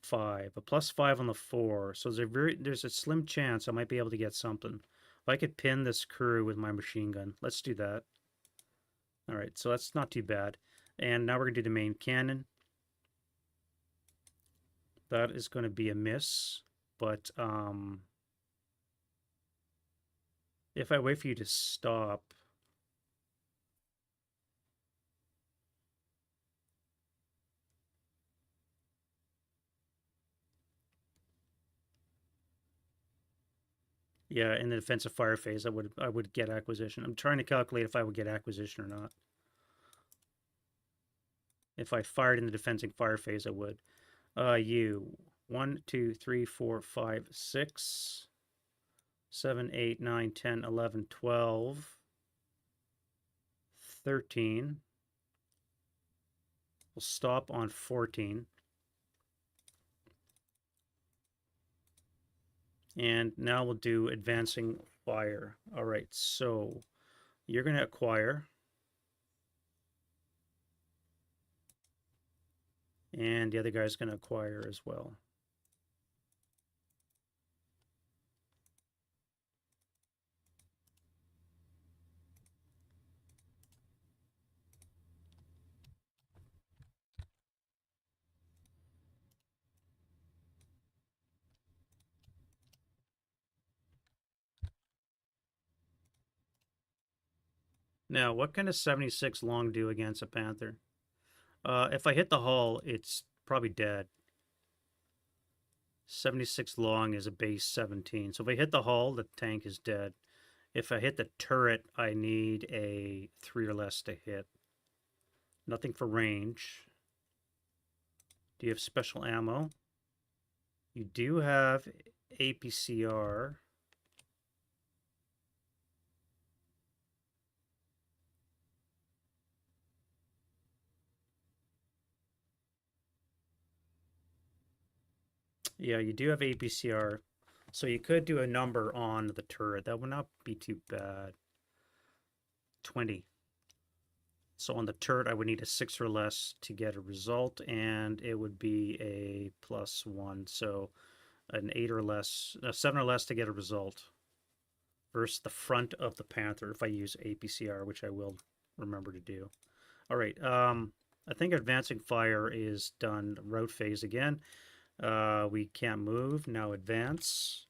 5, a +5 on the 4. So there's a slim chance I might be able to get something. If I could pin this crew with my machine gun, let's do that. All right, so that's not too bad. And now we're gonna do the main cannon. That is going to be a miss, but if I wait for you to stop, yeah, in the defensive fire phase, I would get acquisition. I'm trying to calculate if I would get acquisition or not. If I fired in the defensive fire phase, I would. You 1, 2, 3, 4, 5, 6, 7, 8, 9, 10, 11, 12, 13. We'll stop on 14. And now we'll do advancing fire. All right, so you're going to acquire. And the other guy's going to acquire as well. Now, what can a 76 long do against a Panther? If I hit the hull, it's probably dead. 76 long is a base 17. So if I hit the hull, the tank is dead. If I hit the turret, I need a 3 or less to hit. Nothing for range. Do you have special ammo? You do have APCR. Yeah, you do have APCR. So you could do a number on the turret. That would not be too bad. 20. So on the turret, I would need a 6 or less to get a result, and it would be a +1. So an 8 or less, a 7 or less to get a result versus the front of the Panther if I use APCR, which I will remember to do. All right. I think advancing fire is done. Route phase again. We can't move. Now advance.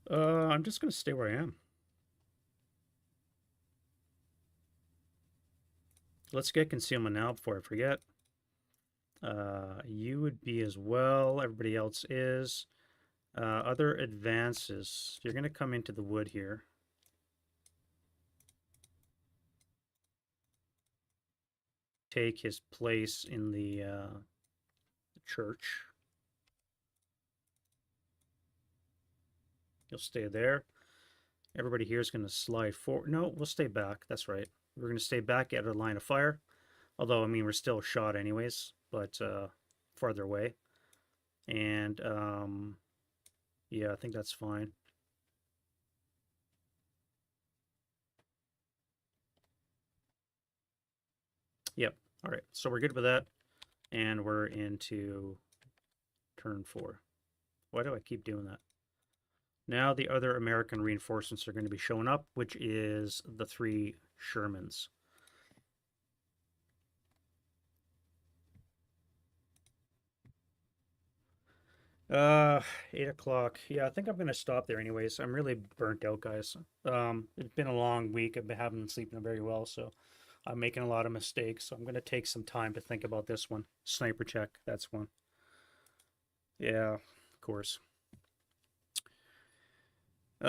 I'm just going to stay where I am. Let's get concealment now before I forget. You would be as well. Everybody else is. Other advances. You're going to come into the wood here. Take his place in the church. You'll stay there. Everybody here is going to slide forward. No, we'll stay back. That's right. We're going to stay back at our line of fire. Although, I mean, we're still shot anyways, but farther away. And, yeah, I think that's fine. Yep. All right. So we're good with that. And we're into turn 4. Why do I keep doing that? Now the other American reinforcements are going to be showing up, which is the 3 Shermans. 8 o'clock. Yeah, I think I'm gonna stop there anyways. I'm really burnt out, guys. It's been a long week. Haven't been sleeping very well, so I'm making a lot of mistakes. So I'm gonna take some time to think about this one. Sniper check, that's one. Yeah, of course. Who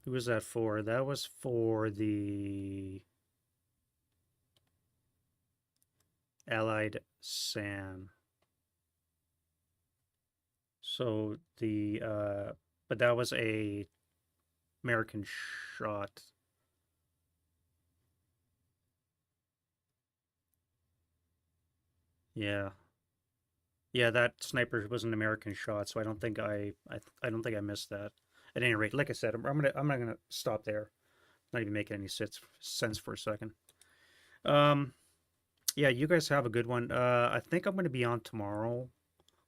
was that for? That was for the Allied SAN. So but that was a American shot. Yeah. Yeah, that sniper was an American shot, so I don't think I don't think I missed that. At any rate, like I said, I'm not gonna stop there. Not even making any sense for a second. Um, yeah, you guys have a good one. I think I'm gonna be on tomorrow.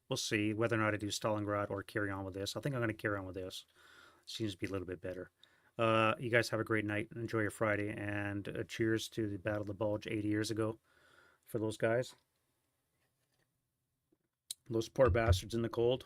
We'll see whether or not I do Stalingrad or carry on with this. I think I'm gonna carry on with this. Seems to be a little bit better. You guys have a great night. Enjoy your Friday, and cheers to the Battle of the Bulge 80 years ago for those guys. Those poor bastards in the cold.